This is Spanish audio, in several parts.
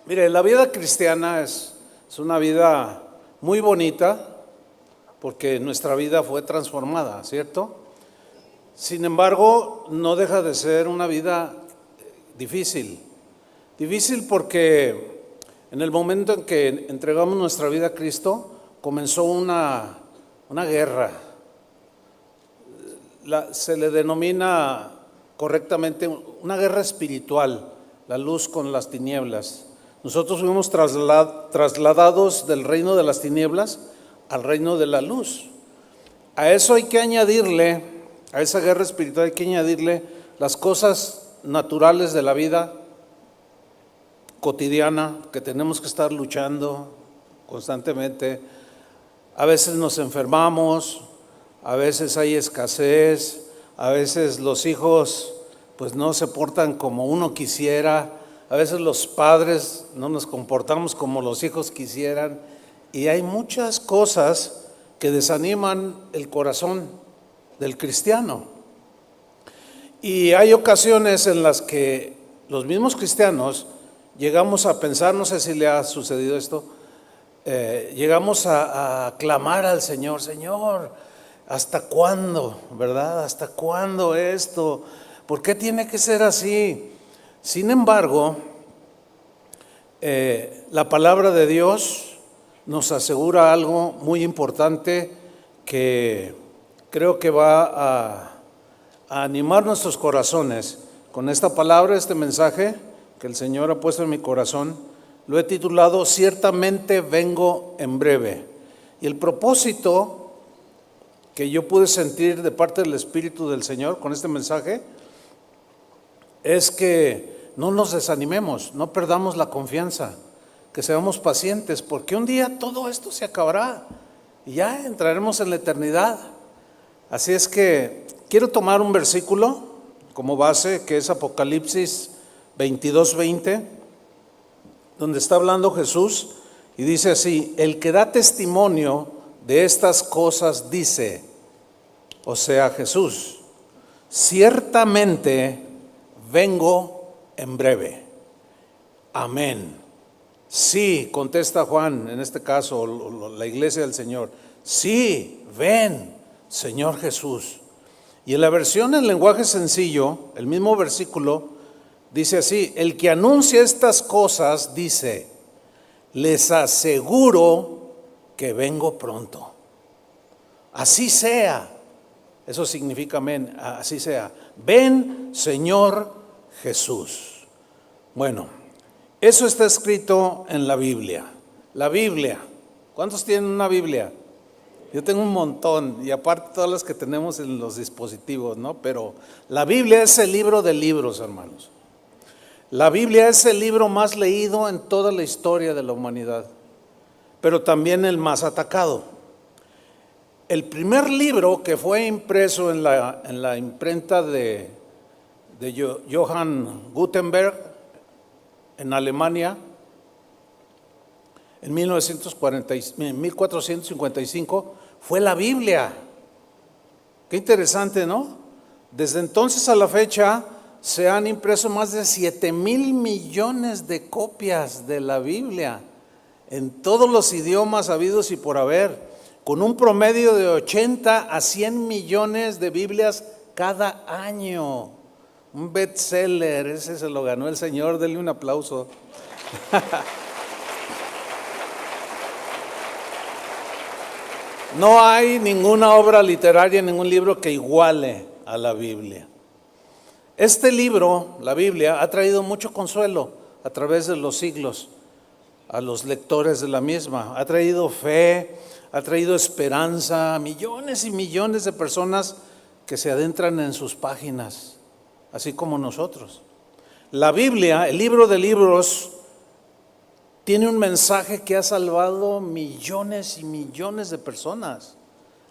Mire, la vida cristiana es una vida muy bonita porque nuestra vida fue transformada, ¿cierto? Sin embargo, no deja de ser una vida difícil. Difícil porque en el momento en que entregamos nuestra vida a Cristo, comenzó una guerra. Se le denomina correctamente una guerra espiritual, la luz con las tinieblas. Nosotros fuimos trasladados del reino de las tinieblas al reino de la luz. A eso hay que añadirle, a esa guerra espiritual hay que añadirle las cosas naturales de la vida cotidiana que tenemos que estar luchando constantemente. A veces nos enfermamos, a veces hay escasez, a veces los hijos pues no se portan como uno quisiera, a veces los padres no nos comportamos como los hijos quisieran, y hay muchas cosas que desaniman el corazón del cristiano. Y hay ocasiones en las que los mismos cristianos llegamos a pensar, no sé si le ha sucedido esto, llegamos a clamar al Señor: Señor, ¿hasta cuándo? ¿Verdad? ¿Hasta cuándo esto? ¿Por qué tiene que ser así? Sin embargo, la palabra de Dios nos asegura algo muy importante que creo que va a animar nuestros corazones. Con esta palabra, este mensaje que el Señor ha puesto en mi corazón, lo he titulado Ciertamente vengo en breve. Y el propósito que yo pude sentir de parte del Espíritu del Señor con este mensaje es que no nos desanimemos, no perdamos la confianza, que seamos pacientes, porque un día todo esto se acabará y ya entraremos en la eternidad. Así es que quiero tomar un versículo como base, que es Apocalipsis 22:20, donde está hablando Jesús y dice así: el que da testimonio de estas cosas dice, o sea Jesús, ciertamente vengo en breve. Amén. Sí, contesta Juan, en este caso la iglesia del Señor. Sí, ven, Señor Jesús. Y en la versión en lenguaje sencillo, el mismo versículo dice así: el que anuncia estas cosas dice, les aseguro que vengo pronto. Así sea. Eso significa amén, así sea. Ven, Señor Jesús. Bueno, eso está escrito en la Biblia. La Biblia. ¿Cuántos tienen una Biblia? Yo tengo un montón, y aparte todas las que tenemos en los dispositivos, ¿no? Pero la Biblia es el libro de libros, hermanos. La Biblia es el libro más leído en toda la historia de la humanidad, pero también el más atacado. El primer libro que fue impreso en la imprenta de Johann Gutenberg en Alemania en 1455 fue la Biblia. Qué interesante, ¿no? Desde entonces a la fecha se han impreso más de 7,000 millones de copias de la Biblia en todos los idiomas habidos y por haber, con un promedio de 80 a 100 millones de Biblias cada año. Un bestseller, ese se lo ganó el Señor, denle un aplauso. No hay ninguna obra literaria, ningún libro que iguale a la Biblia. Este libro, la Biblia, ha traído mucho consuelo a través de los siglos a los lectores de la misma. Ha traído fe, ha traído esperanza a millones y millones de personas que se adentran en sus páginas, así como nosotros. La Biblia, el libro de libros, tiene un mensaje que ha salvado millones y millones de personas.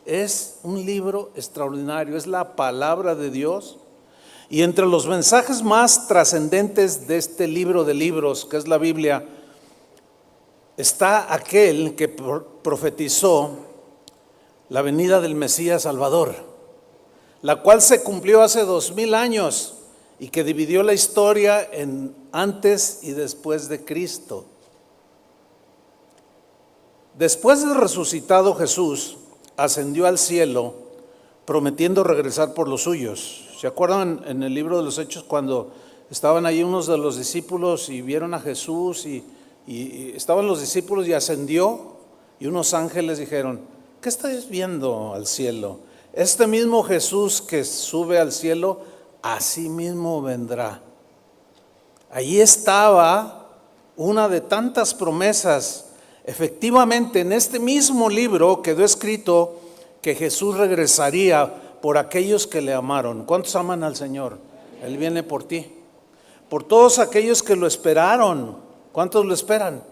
Es un libro extraordinario, es la palabra de Dios. Y entre los mensajes más trascendentes de este libro de libros, que es la Biblia, está aquel que profetizó la venida del Mesías Salvador, la cual se cumplió hace 2000 años y que dividió la historia en antes y después de Cristo. Después de resucitado Jesús, ascendió al cielo, prometiendo regresar por los suyos. ¿Se acuerdan en el libro de los Hechos cuando estaban ahí unos de los discípulos y vieron a Jesús y estaban los discípulos y ascendió y unos ángeles dijeron: ¿qué estáis viendo al cielo? Este mismo Jesús que sube al cielo, así mismo vendrá. Allí estaba una de tantas promesas. Efectivamente, en este mismo libro quedó escrito que Jesús regresaría por aquellos que le amaron. ¿Cuántos aman al Señor? Él viene por ti. Por todos aquellos que lo esperaron. ¿Cuántos lo esperan?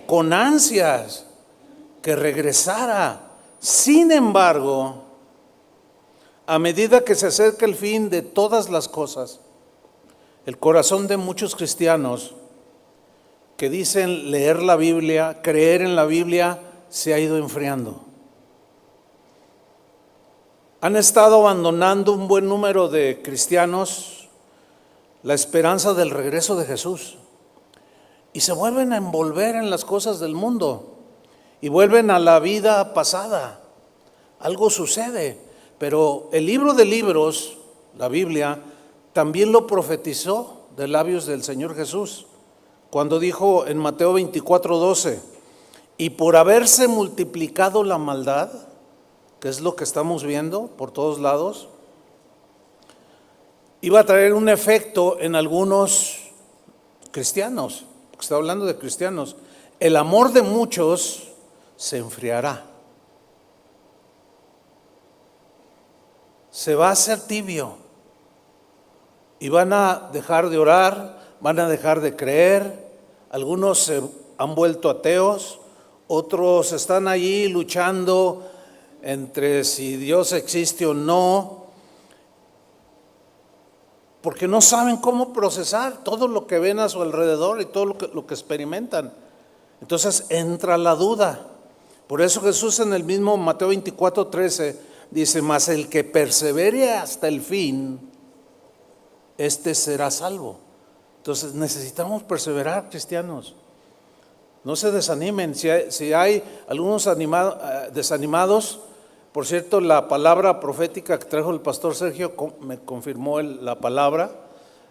Con ansias que regresara. Sin embargo, a medida que se acerca el fin de todas las cosas, el corazón de muchos cristianos que dicen leer la Biblia, creer en la Biblia, se ha ido enfriando. Han estado abandonando un buen número de cristianos la esperanza del regreso de Jesús y se vuelven a envolver en las cosas del mundo y vuelven a la vida pasada. Algo sucede, pero el libro de libros, la Biblia, también lo profetizó de labios del Señor Jesús, cuando dijo en Mateo 24:12: y por haberse multiplicado la maldad, que es lo que estamos viendo por todos lados, iba a traer un efecto en algunos cristianos, porque está hablando de cristianos. El amor de muchos se enfriará. Se va a hacer tibio y van a dejar de orar, van a dejar de creer. Algunos se han vuelto ateos, otros están allí luchando entre si Dios existe o no, porque no saben cómo procesar todo lo que ven a su alrededor y todo lo que experimentan. Entonces entra la duda. Por eso Jesús en el mismo Mateo 24:13 dice: mas el que persevere hasta el fin, este será salvo. Entonces necesitamos perseverar, cristianos. No se desanimen. Si hay algunos desanimados, por cierto, la palabra profética que trajo el pastor Sergio me confirmó la palabra,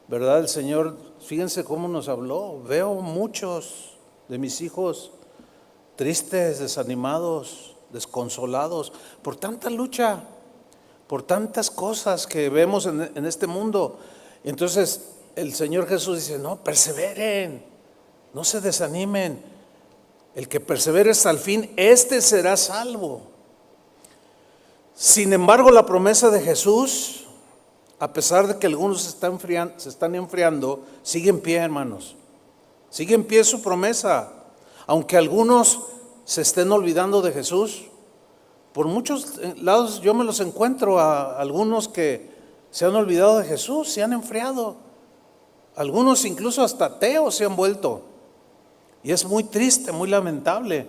¿verdad? El Señor, fíjense cómo nos habló. Veo muchos de mis hijos tristes, desanimados, desconsolados por tanta lucha, por tantas cosas que vemos en este mundo. Entonces el Señor Jesús dice: no, perseveren, no se desanimen. El que persevere hasta el fin, este será salvo. Sin embargo, la promesa de Jesús, a pesar de que algunos se están enfriando, sigue en pie, hermanos. Sigue en pie su promesa. Aunque algunos se estén olvidando de Jesús, por muchos lados yo me los encuentro a algunos que se han olvidado de Jesús, se han enfriado. Algunos incluso hasta ateos se han vuelto. Y es muy triste, muy lamentable.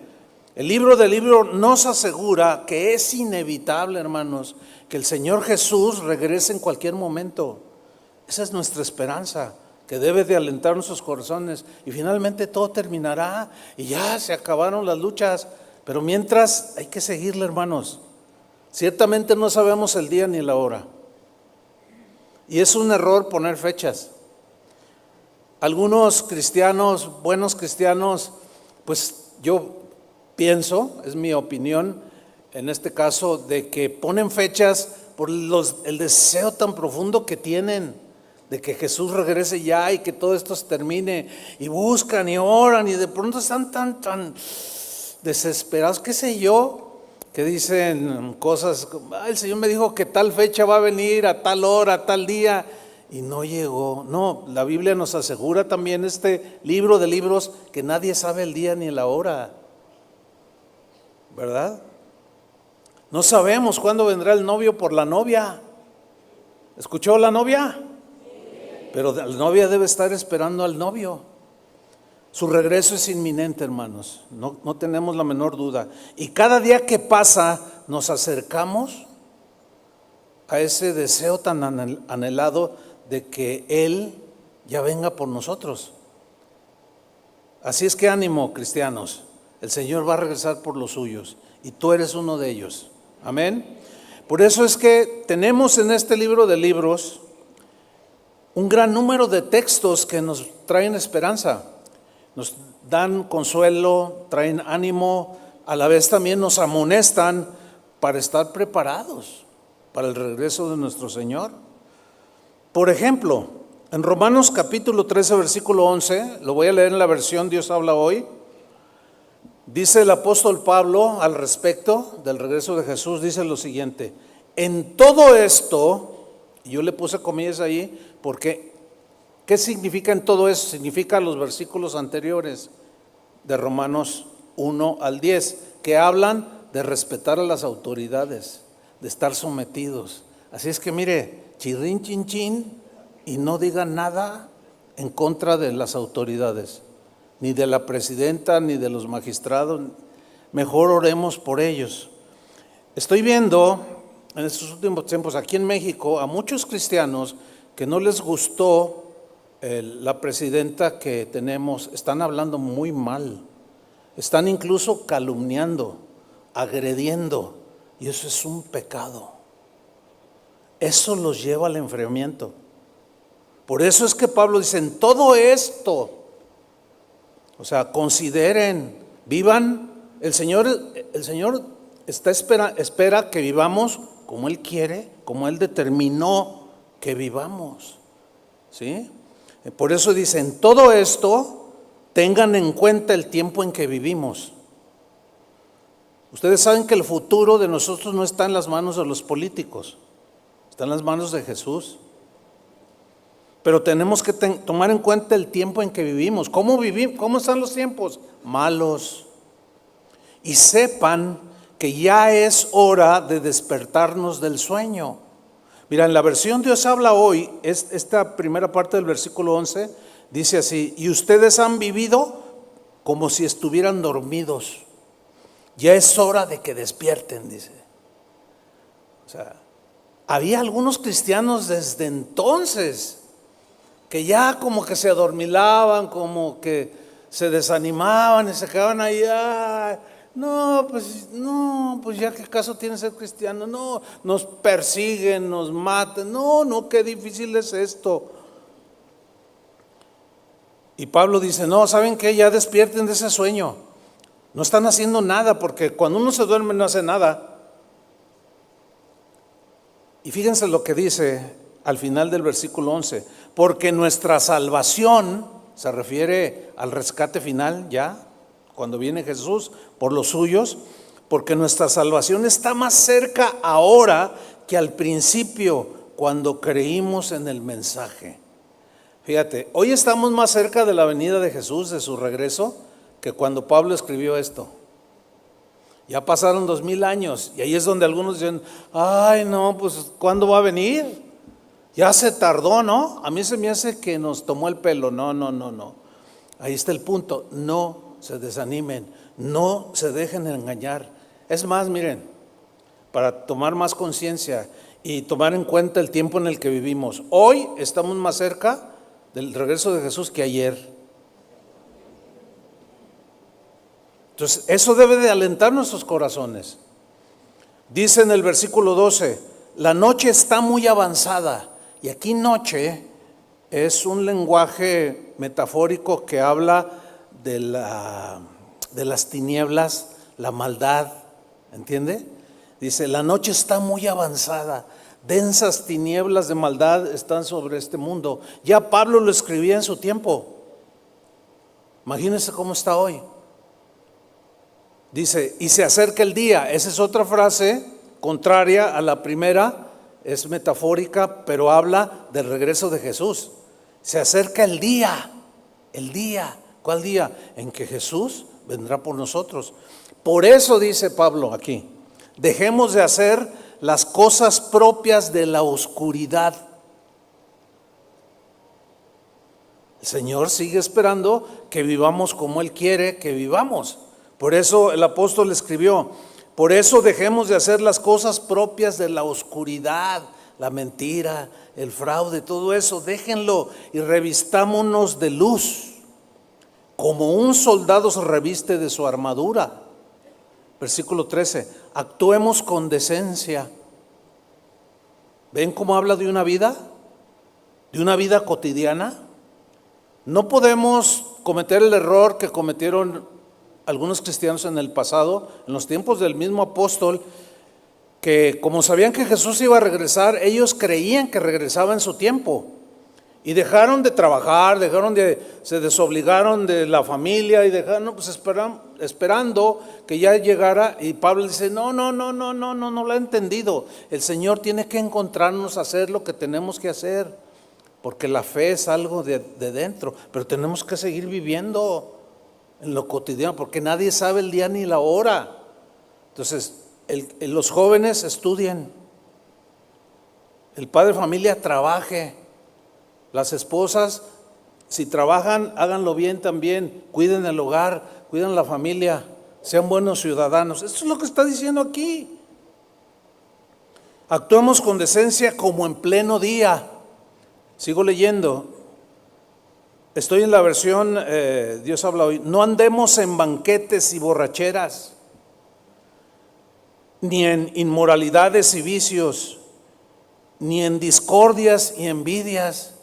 El libro del libro nos asegura que es inevitable, hermanos, que el Señor Jesús regrese en cualquier momento. Esa es nuestra esperanza, que debe de alentar nuestros corazones. Y finalmente todo terminará y ya se acabaron las luchas. Pero mientras hay que seguirle, hermanos. Ciertamente no sabemos el día ni la hora. Y es un error poner fechas. Algunos cristianos, buenos cristianos, pues yo pienso, es mi opinión, en este caso, de que ponen fechas por el deseo tan profundo que tienen de que Jesús regrese ya y que todo esto se termine, y buscan y oran y de pronto están tan desesperados, qué sé yo, que dicen cosas como: el Señor me dijo que tal fecha va a venir a tal hora, a tal día, y no llegó. No, la Biblia nos asegura también, este libro de libros, que nadie sabe el día ni la hora, ¿verdad? No sabemos cuándo vendrá el novio por la novia. ¿Escuchó la novia? Pero la novia debe estar esperando al novio. Su regreso es inminente, hermanos, no tenemos la menor duda. Y cada día que pasa nos acercamos a ese deseo tan anhelado de que Él ya venga por nosotros. Así es que ánimo, cristianos, el Señor va a regresar por los suyos y tú eres uno de ellos. Amén. Por eso es que tenemos en este libro de libros un gran número de textos que nos traen esperanza, nos dan consuelo, traen ánimo, a la vez también nos amonestan para estar preparados para el regreso de nuestro Señor. Por ejemplo, en Romanos capítulo 13, versículo 11, lo voy a leer en la versión Dios habla hoy, dice el apóstol Pablo al respecto del regreso de Jesús, dice lo siguiente: en todo esto, y yo le puse comillas ahí, porque ¿qué significa en todo eso? Significa los versículos anteriores de Romanos 1 al 10, que hablan de respetar a las autoridades, de estar sometidos. Así es que mire, chirrín, chin, chin, y no digan nada en contra de las autoridades, ni de la presidenta, ni de los magistrados. Mejor oremos por ellos. Estoy viendo en estos últimos tiempos aquí en México a muchos cristianos que no les gustó la presidenta que tenemos. Están hablando muy mal, están incluso calumniando, agrediendo, y eso es un pecado. Eso los lleva al enfriamiento. Por eso es que Pablo dice: en todo esto, o sea, consideren, vivan. El Señor espera que vivamos como Él quiere, como Él determinó que vivamos, ¿sí? Por eso dice: en todo esto tengan en cuenta el tiempo en que vivimos. Ustedes saben que el futuro de nosotros no está en las manos de los políticos, está en las manos de Jesús. Pero tenemos que tomar en cuenta el tiempo en que vivimos. ¿Cómo están los tiempos? Malos. Y sepan que ya es hora de despertarnos del sueño. Mira, en la versión Dios habla hoy, esta primera parte del versículo 11, dice así: y ustedes han vivido como si estuvieran dormidos. Ya es hora de que despierten, dice. O sea, había algunos cristianos desde entonces que ya como que se adormilaban, como que se desanimaban y se quedaban ahí. No, pues ya qué caso tiene ser cristiano. No, nos persiguen, nos matan. No, qué difícil es esto. Y Pablo dice: no, ¿saben qué? Ya despierten de ese sueño. No están haciendo nada, porque cuando uno se duerme no hace nada. Y fíjense lo que dice al final del versículo 11: porque nuestra salvación, se refiere al rescate final ya, cuando viene Jesús por los suyos, porque nuestra salvación está más cerca ahora que al principio, cuando creímos en el mensaje. Fíjate, hoy estamos más cerca de la venida de Jesús, de su regreso, que cuando Pablo escribió esto. Ya pasaron 2000 años y ahí es donde algunos dicen: ay no, pues ¿cuándo va a venir? Ya se tardó, ¿no? A mí se me hace que nos tomó el pelo. No. Ahí está el punto. No se desanimen, no se dejen engañar. Es más, miren, para tomar más conciencia y tomar en cuenta el tiempo en el que vivimos, hoy estamos más cerca del regreso de Jesús que ayer. Entonces, eso debe de alentar nuestros corazones. Dice en el versículo 12: la noche está muy avanzada. Y aquí noche es un lenguaje metafórico que habla de las tinieblas, la maldad, ¿entiende? Dice: la noche está muy avanzada, densas tinieblas de maldad están sobre este mundo. Ya Pablo lo escribía en su tiempo. Imagínense cómo está hoy. Dice: y se acerca el día. Esa es otra frase contraria a la primera. Es metafórica, pero habla del regreso de Jesús. Se acerca el día. ¿Cuál día? En que Jesús vendrá por nosotros. Por eso dice Pablo aquí: dejemos de hacer las cosas propias de la oscuridad. El Señor sigue esperando que vivamos como Él quiere que vivamos. Por eso el apóstol escribió: por eso dejemos de hacer las cosas propias de la oscuridad. la mentira, el fraude, todo eso, déjenlo y revistámonos de luz, como un soldado se reviste de su armadura. Versículo 13, actuemos con decencia. ¿Ven cómo habla de una vida? De una vida cotidiana. No podemos cometer el error que cometieron algunos cristianos en el pasado, en los tiempos del mismo apóstol, que como sabían que Jesús iba a regresar, ellos creían que regresaba en su tiempo y dejaron de trabajar, se desobligaron de la familia y dejaron pues esperando que ya llegara. Y Pablo dice, no lo ha entendido. El Señor tiene que encontrarnos a hacer lo que tenemos que hacer, porque la fe es algo de dentro, pero tenemos que seguir viviendo en lo cotidiano, porque nadie sabe el día ni la hora. Entonces, los jóvenes estudien, el padre de familia trabaje, las esposas, si trabajan, háganlo bien también, cuiden el hogar, cuiden la familia, sean buenos ciudadanos. Esto es lo que está diciendo aquí. Actuemos con decencia como en pleno día. Sigo leyendo. Estoy en la versión Dios habla hoy. No andemos en banquetes y borracheras, ni en inmoralidades y vicios, ni en discordias y envidias.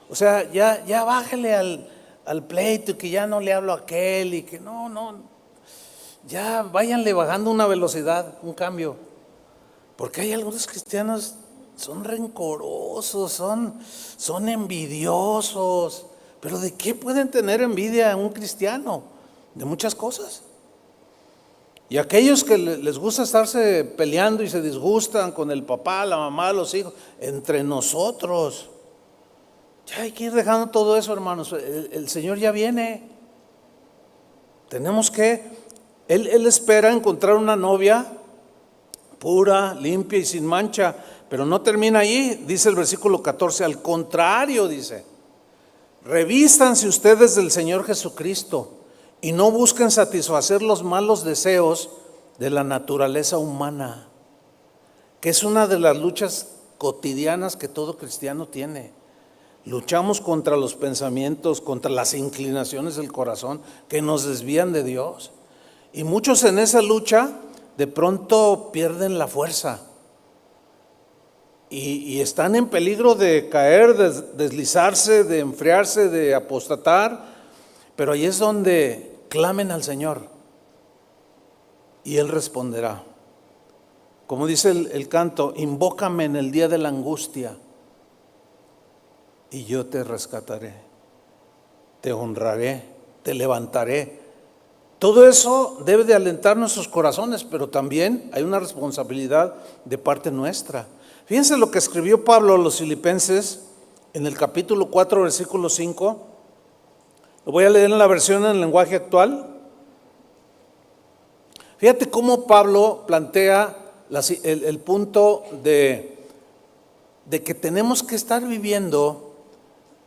O sea, ya bájale al pleito, y que ya no le hablo a aquel, y que no, ya váyanle bajando una velocidad, un cambio. Porque hay algunos cristianos, son rencorosos, son envidiosos. Pero ¿de qué pueden tener envidia un cristiano? De muchas cosas. Y aquellos que les gusta estarse peleando y se disgustan con el papá, la mamá, los hijos, entre nosotros. Ya hay que ir dejando todo eso, hermanos. El Señor ya viene. Tenemos que, Él espera encontrar una novia pura, limpia y sin mancha. Pero no termina ahí, dice el versículo 14. Al contrario, dice, revístanse ustedes del Señor Jesucristo y no busquen satisfacer los malos deseos de la naturaleza humana, que es una de las luchas cotidianas que todo cristiano tiene. Luchamos contra los pensamientos, contra las inclinaciones del corazón que nos desvían de Dios. Y muchos en esa lucha de pronto pierden la fuerza y están en peligro de caer, de deslizarse, de enfriarse, de apostatar. Pero ahí es donde clamen al Señor y Él responderá. Como dice el canto, invócame en el día de la angustia y yo te rescataré, te honraré, te levantaré. Todo eso debe de alentar nuestros corazones, pero también hay una responsabilidad de parte nuestra. Fíjense lo que escribió Pablo a los Filipenses en el capítulo 4, versículo 5. Lo voy a leer en la versión en el lenguaje actual. Fíjate cómo Pablo plantea el punto de que tenemos que estar viviendo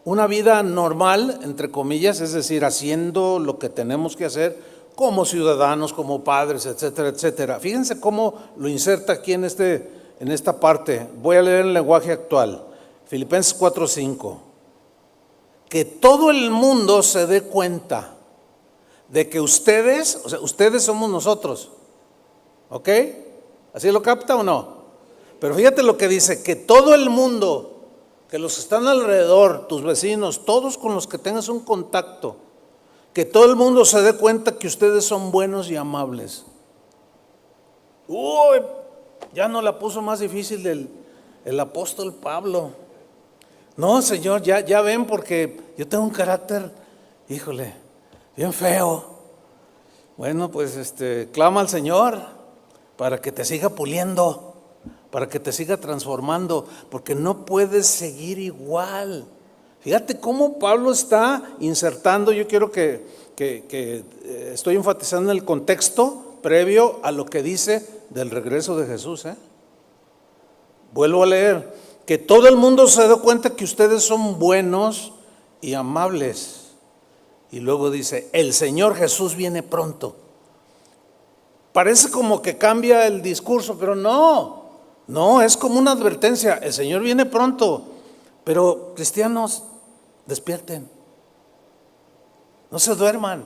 una vida normal, entre comillas, es decir, haciendo lo que tenemos que hacer como ciudadanos, como padres, etcétera, etcétera. Fíjense cómo lo inserta aquí en esta parte. Voy a leer en el lenguaje actual, Filipenses 4:5. Que todo el mundo se dé cuenta de que ustedes, o sea, ustedes somos nosotros, ¿ok? ¿Así lo capta o no? Pero fíjate lo que dice, que todo el mundo, que los que están alrededor, tus vecinos, todos con los que tengas un contacto, que todo el mundo se dé cuenta que ustedes son buenos y amables. Uy, ya no la puso más difícil el apóstol Pablo. No, Señor, ya ven, porque yo tengo un carácter, híjole, bien feo. Bueno, pues clama al Señor para que te siga puliendo, para que te siga transformando, porque no puedes seguir igual. Fíjate cómo Pablo está insertando, yo quiero que estoy enfatizando en el contexto previo a lo que dice del regreso de Jesús. Vuelvo a leer, que todo el mundo se dé cuenta que ustedes son buenos y amables. Y luego dice, el Señor Jesús viene pronto. Parece como que cambia el discurso, pero no. No, es como una advertencia. El Señor viene pronto, pero cristianos, despierten. No se duerman.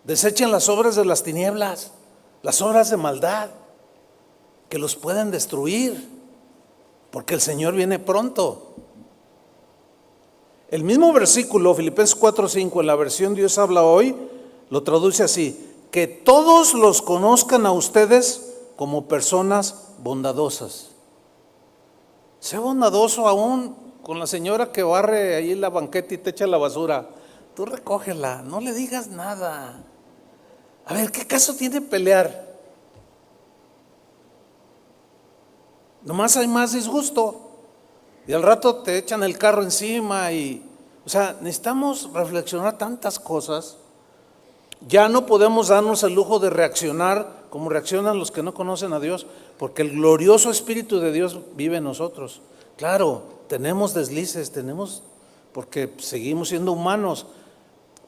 Desechen las obras de las tinieblas, las obras de maldad, que los pueden destruir, porque el Señor viene pronto. El mismo versículo, Filipenses 4:5, en la versión Dios habla hoy, lo traduce así: que todos los conozcan a ustedes como personas bondadosas. Sea bondadoso aún con la señora que barre ahí la banqueta y te echa la basura. Tú recógela, no le digas nada. A ver, ¿qué caso tiene pelear? Nomás hay más disgusto. Y al rato te echan el carro encima o sea, necesitamos reflexionar tantas cosas. Ya no podemos darnos el lujo de reaccionar como reaccionan los que no conocen a Dios, porque el glorioso Espíritu de Dios vive en nosotros. Claro, tenemos deslices, porque seguimos siendo humanos,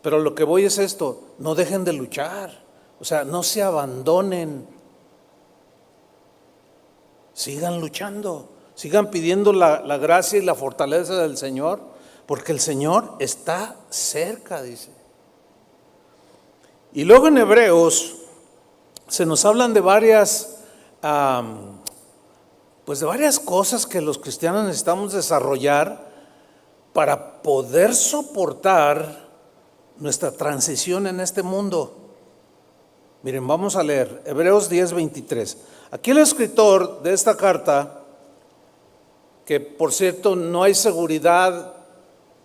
pero lo que voy es esto: no dejen de luchar, o sea, no se abandonen, sigan luchando, sigan pidiendo la gracia y la fortaleza del Señor, porque el Señor está cerca, dice. Y luego en Hebreos se nos hablan de varias cosas que los cristianos necesitamos desarrollar para poder soportar nuestra transición en este mundo. Miren, vamos a leer Hebreos 10:23. Aquí el escritor de esta carta, que por cierto no hay seguridad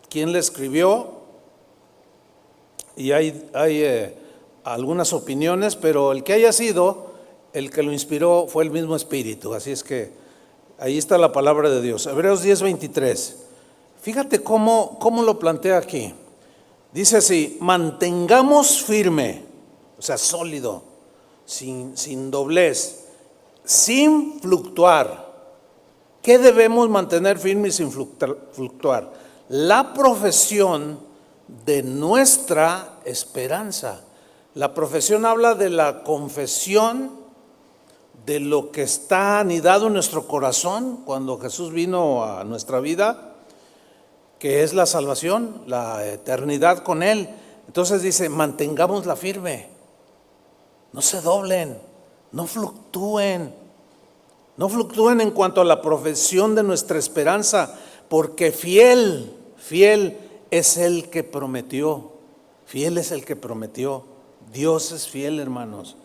quién le escribió, y hay algunas opiniones, pero el que haya sido, el que lo inspiró fue el mismo Espíritu. Así es que ahí está la palabra de Dios. Hebreos 10:23. Fíjate cómo lo plantea aquí. Dice así: mantengamos firme, o sea, sólido, sin doblez, sin fluctuar. ¿Qué debemos mantener firme y sin fluctuar? La profesión de nuestra esperanza. La profesión habla de la confesión de lo que está anidado en nuestro corazón cuando Jesús vino a nuestra vida, que es la salvación, la eternidad con Él. Entonces dice: mantengámosla firme, no se doblen, no fluctúen en cuanto a la profesión de nuestra esperanza, porque fiel es el que prometió. Fiel es el que prometió. Dios es fiel, hermanos.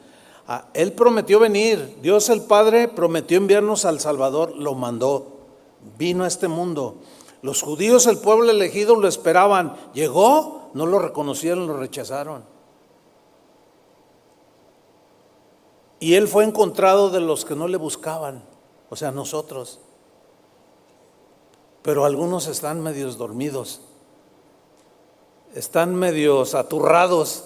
Él prometió venir. Dios el Padre prometió enviarnos al Salvador, lo mandó, vino a este mundo. Los judíos, el pueblo elegido, lo esperaban. Llegó, no lo reconocieron, lo rechazaron. Y Él fue encontrado de los que no le buscaban, o sea, nosotros. Pero algunos están medios dormidos, están medios aturrados,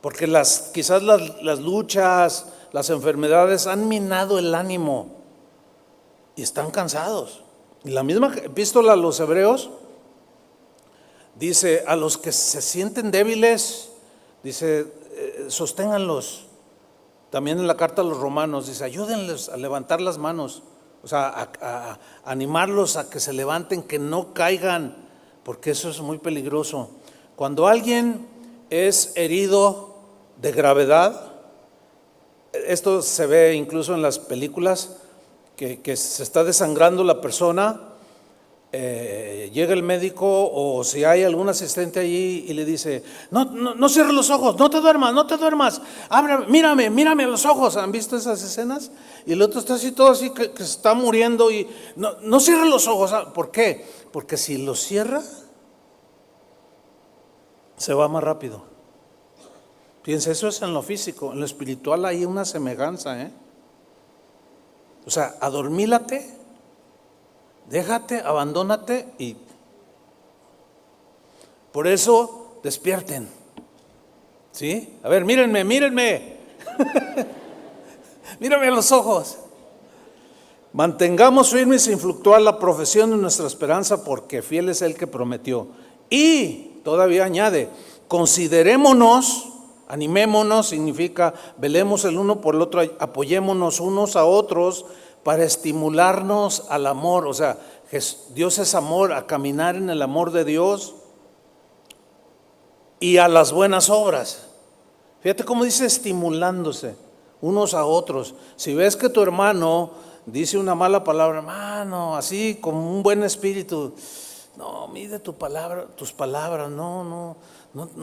porque quizás las luchas, las enfermedades han minado el ánimo y están cansados. Y la misma epístola a los Hebreos dice: a los que se sienten débiles, dice, sosténganlos. También en la carta a los Romanos dice: ayúdenles a levantar las manos, o sea, a animarlos a que se levanten, que no caigan, porque eso es muy peligroso. Cuando alguien es herido de gravedad, esto se ve incluso en las películas, que se está desangrando la persona, llega el médico o si hay algún asistente allí y le dice: no cierres los ojos, no te duermas, abre, mírame a los ojos. ¿Han visto esas escenas? Y el otro está así, todo así, que se está muriendo, y no cierres los ojos. ¿Por qué? Porque si los cierra, se va más rápido. Fíjense, eso es en lo físico. En lo espiritual hay una semejanza, O sea, adormílate, déjate, abandónate, y por eso despierten. ¿Sí? A ver, mírenme. Mírame a los ojos. Mantengamos firme y sin fluctuar la profesión de nuestra esperanza, porque fiel es el que prometió. Y todavía añade: considerémonos Animémonos significa velemos el uno por el otro, apoyémonos unos a otros para estimularnos al amor. O sea, Dios es amor, a caminar en el amor de Dios y a las buenas obras. Fíjate cómo dice estimulándose unos a otros. Si ves que tu hermano dice una mala palabra, hermano, así como un buen espíritu, no, mide tus palabras, no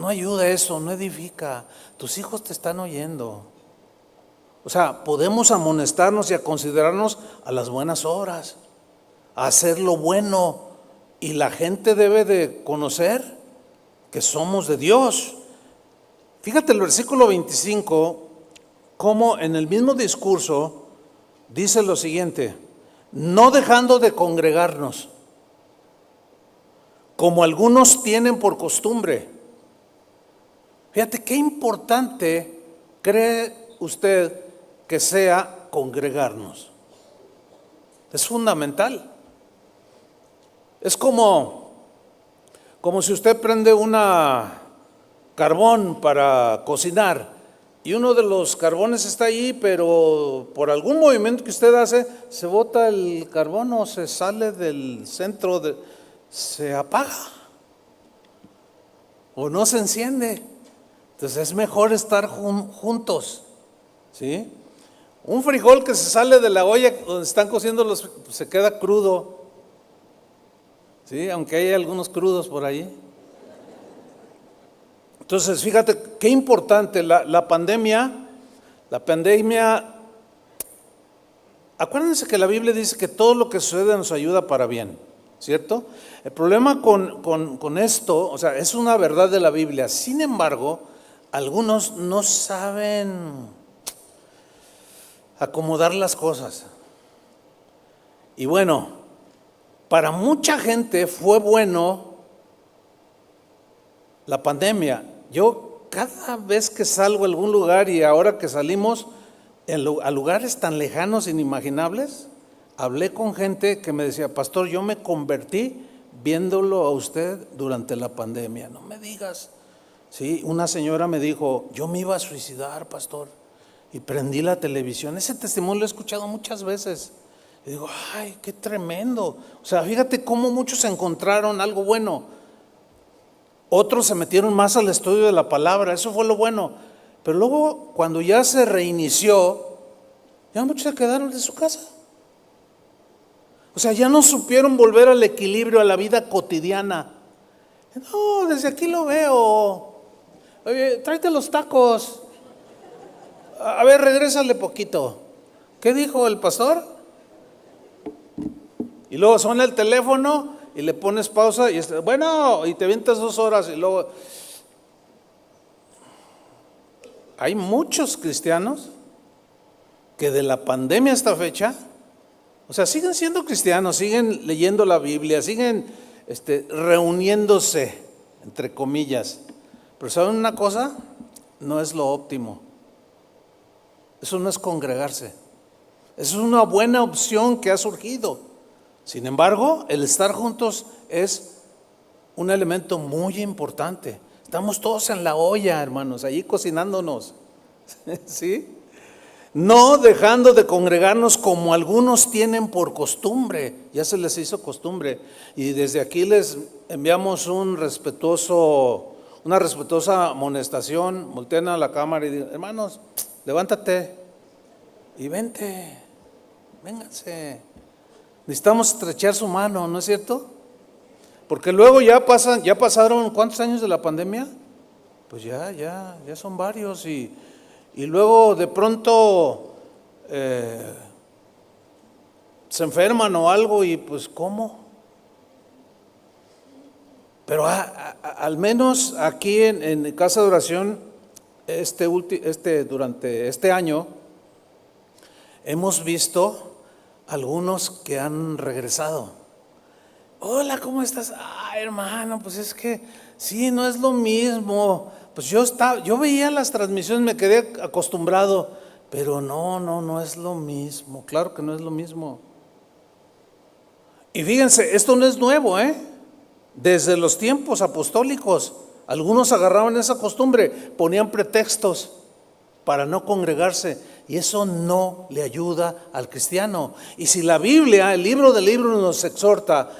ayuda eso, no edifica. Tus hijos te están oyendo. O sea, podemos amonestarnos y a considerarnos a las buenas obras, a hacer lo bueno, y la gente debe de conocer que somos de Dios. Fíjate el versículo 25, como en el mismo discurso dice lo siguiente: no dejando de congregarnos, como algunos tienen por costumbre. Fíjate qué importante cree usted que sea congregarnos. Es fundamental. Es como si usted prende una carbón para cocinar y uno de los carbones está ahí, pero por algún movimiento que usted hace se bota el carbón o se sale del centro, se apaga o no se enciende. Entonces es mejor estar juntos, ¿sí? Un frijol que se sale de la olla donde están cociendo se queda crudo, ¿sí? Aunque hay algunos crudos por ahí. Entonces, fíjate qué importante la pandemia, acuérdense que la Biblia dice que todo lo que sucede nos ayuda para bien, ¿cierto? El problema con esto, o sea, es una verdad de la Biblia. Sin embargo, algunos no saben acomodar las cosas. Y bueno, para mucha gente fue bueno la pandemia. Yo cada vez que salgo a algún lugar, y ahora que salimos a lugares tan lejanos, inimaginables, hablé con gente que me decía: pastor, yo me convertí viéndolo a usted durante la pandemia. No me digas. Sí, una señora me dijo: yo me iba a suicidar, pastor, y prendí la televisión. Ese testimonio lo he escuchado muchas veces. Y digo: ay, qué tremendo. O sea, fíjate cómo muchos encontraron algo bueno. Otros se metieron más al estudio de la palabra, eso fue lo bueno. Pero luego, cuando ya se reinició, ya muchos se quedaron en su casa. O sea, ya no supieron volver al equilibrio, a la vida cotidiana. No, desde aquí lo veo. Oye, tráete los tacos. A ver, regrésale poquito. ¿Qué dijo el pastor? Y luego suena el teléfono y le pones pausa y bueno, y te avientas 2 horas y luego. Hay muchos cristianos que de la pandemia a esta fecha, o sea, siguen siendo cristianos, siguen leyendo la Biblia, siguen reuniéndose, entre comillas. Pero ¿saben una cosa? No es lo óptimo. Eso no es congregarse. Eso es una buena opción que ha surgido. Sin embargo, el estar juntos es un elemento muy importante. Estamos todos en la olla, hermanos, allí cocinándonos, ¿sí? No dejando de congregarnos como algunos tienen por costumbre. Ya se les hizo costumbre. Y desde aquí les enviamos una respetuosa amonestación. Volteen a la cámara y digan: hermanos, levántate y vénganse. Necesitamos estrechar su mano, ¿no es cierto? Porque luego ya pasaron, ¿cuántos años de la pandemia? Pues ya son varios, y luego de pronto se enferman o algo, y pues ¿cómo? Pero al menos aquí en Casa de Oración, durante este año, hemos visto algunos que han regresado. Hola, ¿cómo estás? Hermano, pues es que sí, no es lo mismo. Pues yo veía las transmisiones, me quedé acostumbrado, pero no es lo mismo. Claro que no es lo mismo. Y fíjense, esto no es nuevo, Desde los tiempos apostólicos Algunos agarraban esa costumbre, ponían pretextos para no congregarse, y eso no le ayuda al cristiano. Y si la Biblia, el libro de libros, nos exhorta,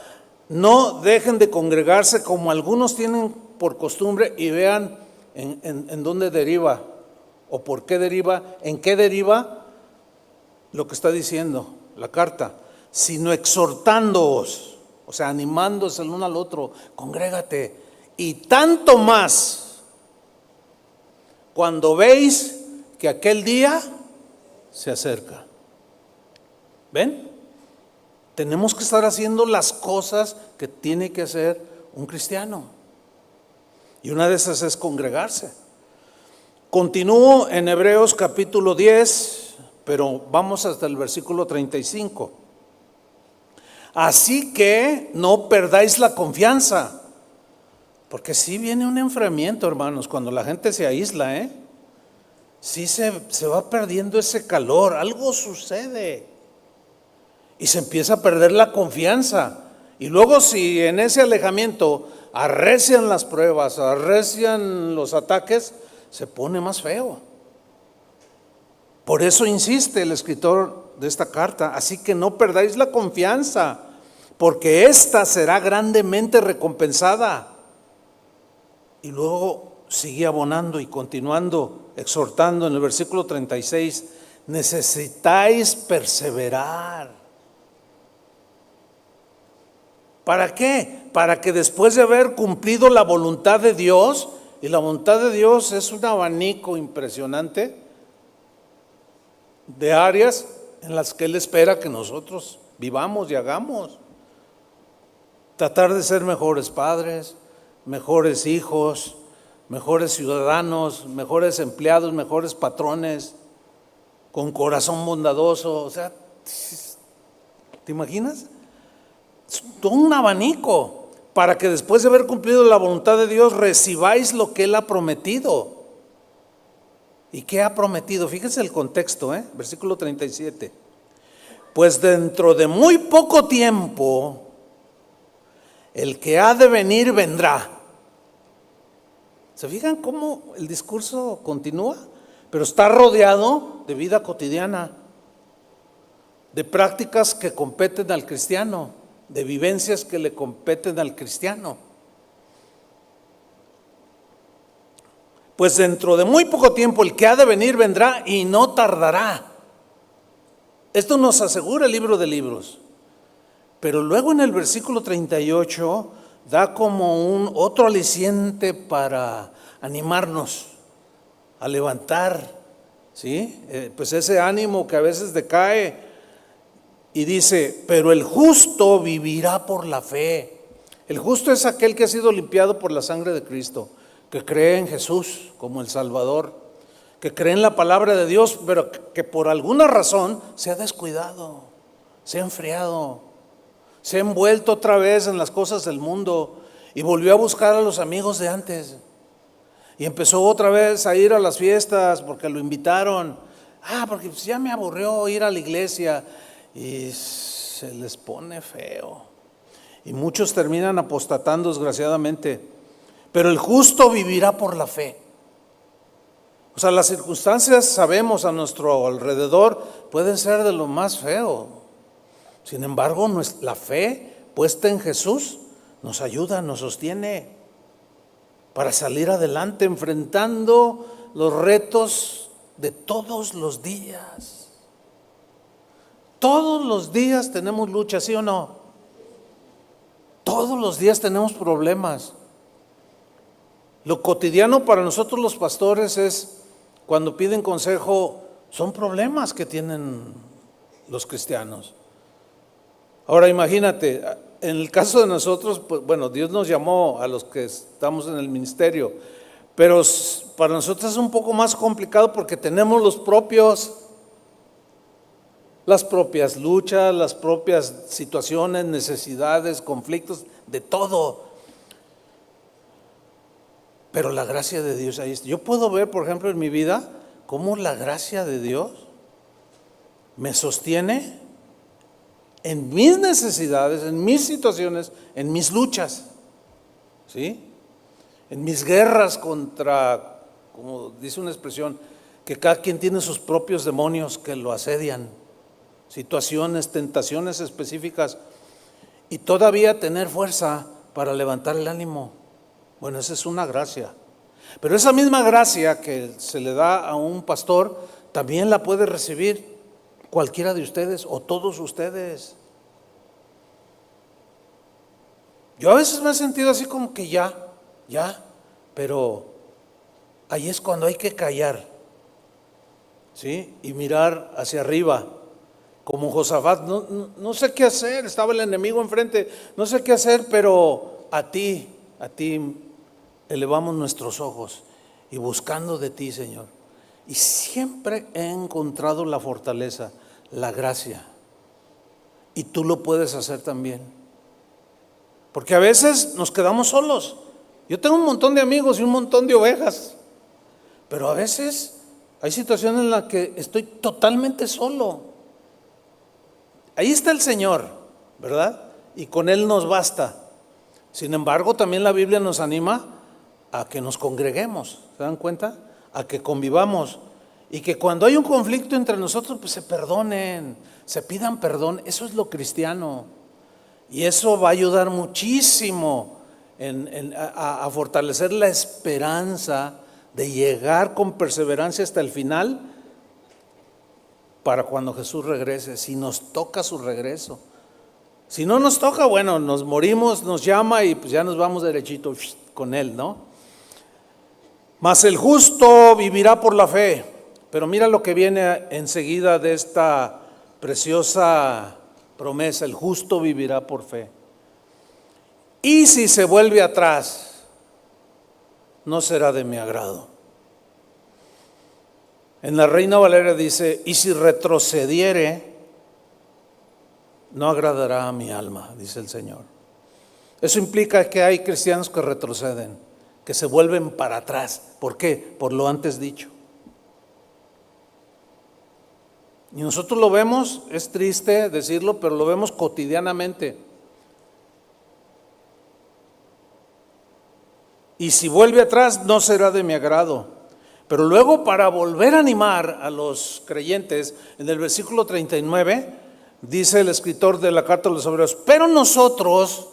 no dejen de congregarse como algunos tienen por costumbre, y vean en dónde deriva o por qué deriva, en qué deriva lo que está diciendo la carta, sino exhortándoos, o sea, animándose el uno al otro, congrégate, y tanto más cuando veis que aquel día se acerca. ¿Ven? Tenemos que estar haciendo las cosas que tiene que hacer un cristiano, y una de esas es congregarse. Continúo en Hebreos capítulo 10, pero vamos hasta el versículo 35. Así que no perdáis la confianza, porque sí viene un enfriamiento, hermanos, cuando la gente se aísla, sí se va perdiendo ese calor, algo sucede y se empieza a perder la confianza. Y luego, si en ese alejamiento arrecian las pruebas, arrecian los ataques, se pone más feo. Por eso insiste el escritor de esta carta: así que no perdáis la confianza, porque ésta será grandemente recompensada. Y luego sigue abonando y continuando, exhortando en el versículo 36: necesitáis perseverar. ¿Para qué? Para que después de haber cumplido la voluntad de Dios, y la voluntad de Dios es un abanico impresionante de áreas en las que Él espera que nosotros vivamos y hagamos. Tratar de ser mejores padres, mejores hijos, mejores ciudadanos, mejores empleados, mejores patrones, con corazón bondadoso. O sea, ¿te imaginas? Es todo un abanico para que después de haber cumplido la voluntad de Dios recibáis lo que Él ha prometido. ¿Y qué ha prometido? Fíjense el contexto, versículo 37. Pues dentro de muy poco tiempo el que ha de venir vendrá. ¿Se fijan cómo el discurso continúa? Pero está rodeado de vida cotidiana, de prácticas que competen al cristiano, de vivencias que le competen al cristiano. Pues dentro de muy poco tiempo el que ha de venir vendrá y no tardará. Esto nos asegura el libro de libros. Pero luego en el versículo 38 da como un otro aliciente para animarnos a levantar, ¿sí? Pues ese ánimo que a veces decae, y dice: pero el justo vivirá por la fe. El justo es aquel que ha sido limpiado por la sangre de Cristo, que cree en Jesús como el Salvador, que cree en la palabra de Dios, pero que por alguna razón se ha descuidado, se ha enfriado, se ha envuelto otra vez en las cosas del mundo y volvió a buscar a los amigos de antes y empezó otra vez a ir a las fiestas porque lo invitaron. Porque ya me aburrió ir a la iglesia, y se les pone feo y muchos terminan apostatando, desgraciadamente. Pero el justo vivirá por la fe. O sea, las circunstancias, sabemos, a nuestro alrededor pueden ser de lo más feo. Sin embargo, la fe puesta en Jesús nos ayuda, nos sostiene para salir adelante enfrentando los retos de todos los días. Todos los días tenemos lucha, ¿sí o no? Todos los días tenemos problemas. Lo cotidiano para nosotros los pastores es, cuando piden consejo, son problemas que tienen los cristianos. Ahora imagínate, en el caso de nosotros, pues, bueno, Dios nos llamó a los que estamos en el ministerio, pero para nosotros es un poco más complicado porque tenemos las propias luchas, las propias situaciones, necesidades, conflictos, de todo. Pero la gracia de Dios ahí está. Yo puedo ver, por ejemplo, en mi vida, cómo la gracia de Dios me sostiene en mis necesidades, en mis situaciones, en mis luchas, ¿sí? en mis guerras contra, como dice una expresión, que cada quien tiene sus propios demonios que lo asedian, situaciones, tentaciones específicas, y todavía tener fuerza para levantar el ánimo. Bueno, esa es una gracia. Pero esa misma gracia que se le da a un pastor, también la puede recibir cualquiera de ustedes o todos ustedes. Yo a veces me he sentido así como que ya, pero ahí es cuando hay que callar, ¿sí? Y mirar hacia arriba, como Josafat, no sé qué hacer, estaba el enemigo enfrente, no sé qué hacer, pero a ti elevamos nuestros ojos y buscando de ti, Señor. Y siempre he encontrado la fortaleza, la gracia. Y tú lo puedes hacer también. Porque a veces nos quedamos solos. Yo tengo un montón de amigos y un montón de ovejas. Pero a veces hay situaciones en las que estoy totalmente solo. Ahí está el Señor, ¿verdad? Y con Él nos basta. Sin embargo, también la Biblia nos anima a que nos congreguemos, ¿se dan cuenta? A que convivamos y que cuando hay un conflicto entre nosotros, pues se perdonen, se pidan perdón. Eso es lo cristiano y eso va a ayudar muchísimo a fortalecer la esperanza de llegar con perseverancia hasta el final para cuando Jesús regrese, si nos toca su regreso. Si no nos toca, bueno, nos morimos, nos llama y pues ya nos vamos derechito con Él, ¿no? Mas el justo vivirá por la fe. Pero mira lo que viene enseguida de esta preciosa promesa: el justo vivirá por fe. Y si se vuelve atrás, no será de mi agrado. En la Reina Valera dice: y si retrocediere, no agradará a mi alma, dice el Señor. Eso implica que hay cristianos que retroceden, que se vuelven para atrás. ¿Por qué? Por lo antes dicho. Y nosotros lo vemos, es triste decirlo, pero lo vemos cotidianamente. Y si vuelve atrás, no será de mi agrado. Pero luego, para volver a animar a los creyentes, en el versículo 39, dice el escritor de la carta a los Hebreos: pero nosotros,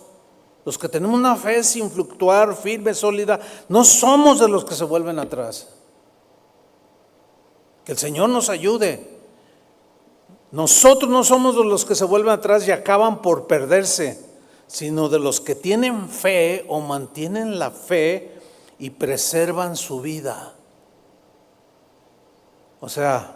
los que tenemos una fe sin fluctuar, firme, sólida, no somos de los que se vuelven atrás. Que el Señor nos ayude. Nosotros no somos de los que se vuelven atrás y acaban por perderse, sino de los que tienen fe o mantienen la fe y preservan su vida. O sea,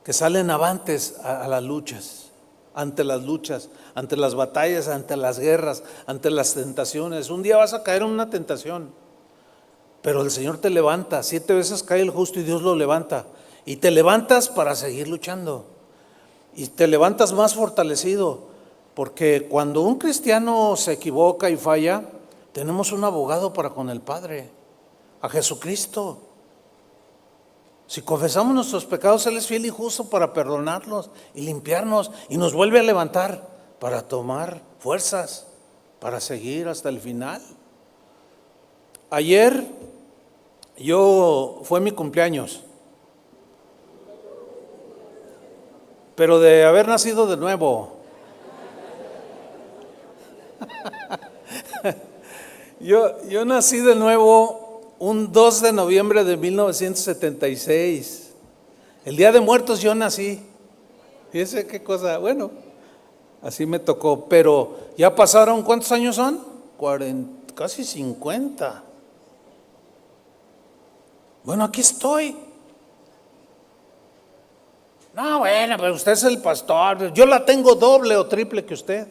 que salen avantes a las luchas, ante las batallas, ante las guerras, ante las tentaciones. Un día vas a caer en una tentación, pero el Señor te levanta. 7 veces cae el justo y Dios lo levanta. Y te levantas para seguir luchando. Y te levantas más fortalecido, porque cuando un cristiano se equivoca y falla, tenemos un abogado para con el Padre, a Jesucristo. Si confesamos nuestros pecados, Él es fiel y justo para perdonarlos y limpiarnos, y nos vuelve a levantar para tomar fuerzas, para seguir hasta el final. Ayer fue mi cumpleaños, pero de haber nacido de nuevo. Yo nací de nuevo un 2 de noviembre de 1976. El Día de Muertos yo nací. Fíjese qué cosa, bueno, así me tocó. Pero ya pasaron, ¿cuántos años son? 40, casi 50. Bueno, aquí estoy. No, bueno, pero usted es el pastor. Yo la tengo doble o triple que usted.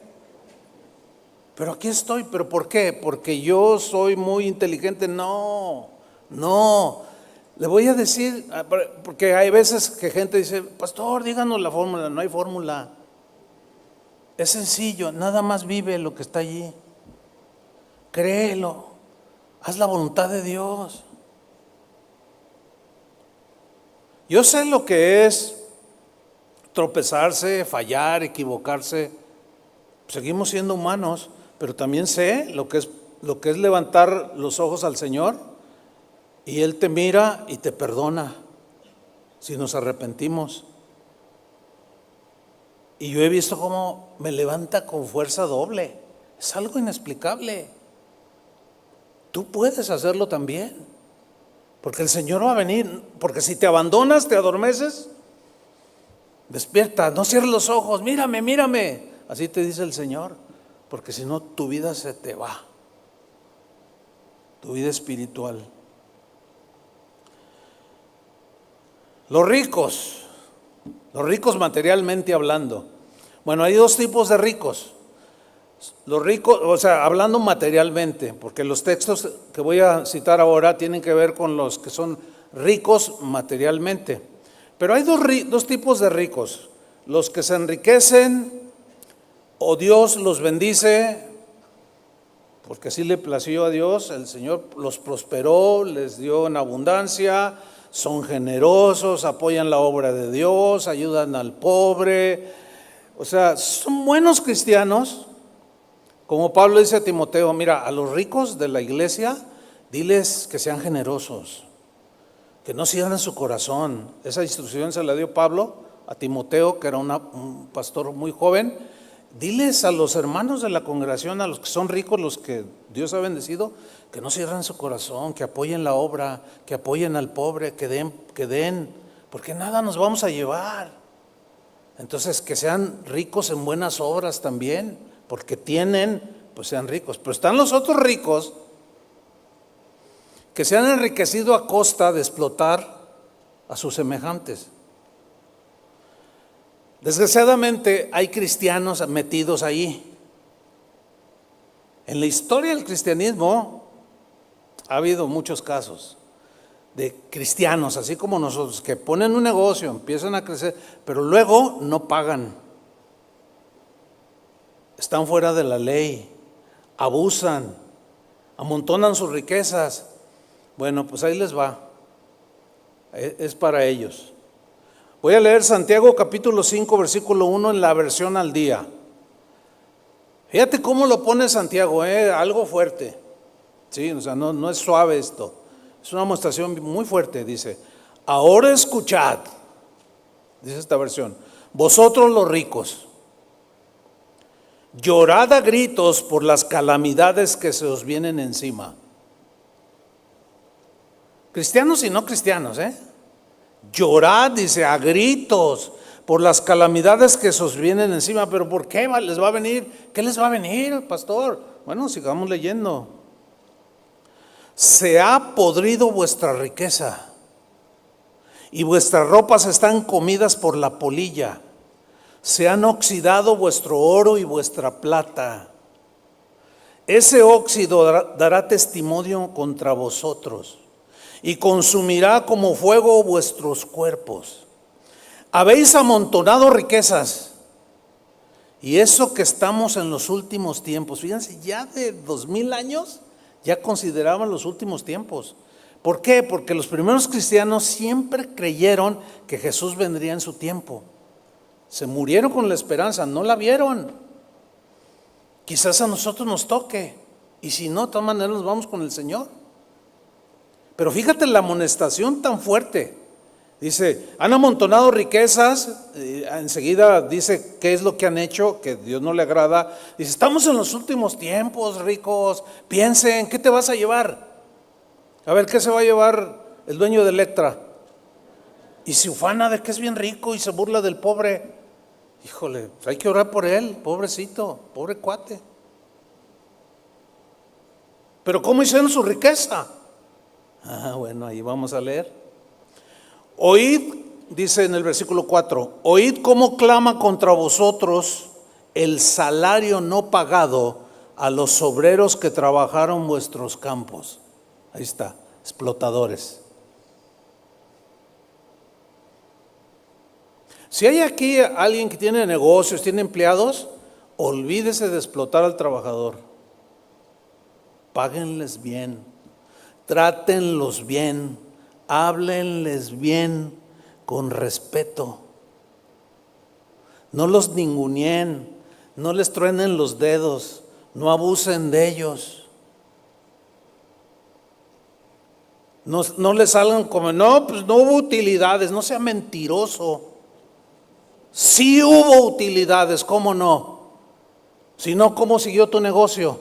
Pero aquí estoy. ¿Pero por qué? ¿Porque yo soy muy inteligente? No. Le voy a decir, porque hay veces que gente dice: pastor, díganos la fórmula. No hay fórmula. Es sencillo, nada más vive lo que está allí. Créelo. Haz la voluntad de Dios. Yo sé lo que es tropezarse, fallar, equivocarse. Seguimos siendo humanos, pero también sé lo que es lo que es levantar los ojos al Señor y Él te mira y te perdona si nos arrepentimos. Y yo he visto cómo me levanta con fuerza doble. Es algo inexplicable. Tú puedes hacerlo también, porque el Señor va a venir. Porque si te abandonas, te adormeces, despierta, no cierres los ojos, mírame, mírame. Así te dice el Señor, porque si no tu vida se te va, tu vida espiritual. Los ricos materialmente hablando. Bueno, hay dos tipos de ricos. Los ricos, o sea, hablando materialmente, porque los textos que voy a citar ahora tienen que ver con los que son ricos materialmente. Pero hay dos tipos de ricos: los que se enriquecen o Dios los bendice, porque así le plació a Dios, el Señor los prosperó, les dio en abundancia, son generosos, apoyan la obra de Dios, ayudan al pobre, o sea, son buenos cristianos. Como Pablo dice a Timoteo, mira, a los ricos de la iglesia, diles que sean generosos, que no cierren su corazón. Esa instrucción se la dio Pablo a Timoteo, que era un pastor muy joven. Diles a los hermanos de la congregación, a los que son ricos, los que Dios ha bendecido, que no cierren su corazón, que apoyen la obra, que apoyen al pobre, que den, porque nada nos vamos a llevar. Entonces, que sean ricos en buenas obras también, porque tienen, pues sean ricos. Pero están los otros ricos que se han enriquecido a costa de explotar a sus semejantes. Desgraciadamente hay cristianos metidos ahí. En la historia del cristianismo ha habido muchos casos de cristianos, así como nosotros, que ponen un negocio, empiezan a crecer, pero luego no pagan. Están fuera de la ley, abusan, amontonan sus riquezas. Bueno, pues ahí les va. Es para ellos. Voy a leer Santiago capítulo 5, versículo 1 en la versión al día. Fíjate cómo lo pone Santiago, algo fuerte. Sí, o sea, no es suave esto. Es una demostración muy fuerte. Dice, ahora escuchad, dice esta versión, vosotros los ricos, llorad a gritos por las calamidades que se os vienen encima. Cristianos y no cristianos, llorad, dice, a gritos por las calamidades que se os vienen encima. ¿Pero por qué les va a venir? ¿Qué les va a venir, pastor? Bueno, sigamos leyendo. Se ha podrido vuestra riqueza y vuestras ropas están comidas por la polilla. Se han oxidado vuestro oro y vuestra plata. Ese óxido dará testimonio contra vosotros y consumirá como fuego vuestros cuerpos. Habéis amontonado riquezas, y eso que estamos en los últimos tiempos. Fíjense, ya de 2000 años ya consideraban los últimos tiempos. ¿Por qué? Porque los primeros cristianos siempre creyeron que Jesús vendría en su tiempo. Se murieron con la esperanza, no la vieron. Quizás a nosotros nos toque, y si no, de todas maneras nos vamos con el Señor. Pero fíjate la amonestación tan fuerte. Dice, han amontonado riquezas, enseguida dice qué es lo que han hecho, que Dios no le agrada. Dice, estamos en los últimos tiempos, ricos, piensen, ¿qué te vas a llevar? A ver, ¿qué se va a llevar el dueño de Electra? Y se ufana de que es bien rico y se burla del pobre. Híjole, pues hay que orar por él, pobrecito, pobre cuate. Pero ¿cómo hicieron su riqueza? Bueno, ahí vamos a leer. Oíd, dice en el versículo 4, oíd cómo clama contra vosotros el salario no pagado a los obreros que trabajaron vuestros campos. Ahí está, explotadores. Si hay aquí alguien que tiene negocios, tiene empleados, olvídese de explotar al trabajador. Páguenles bien. Trátenlos bien, háblenles bien, con respeto. No los ninguneen, no les truenen los dedos, no abusen de ellos. No le salgan como, no, pues no hubo utilidades, no sea mentiroso. Sí hubo utilidades, ¿cómo no? Si no, ¿cómo siguió tu negocio?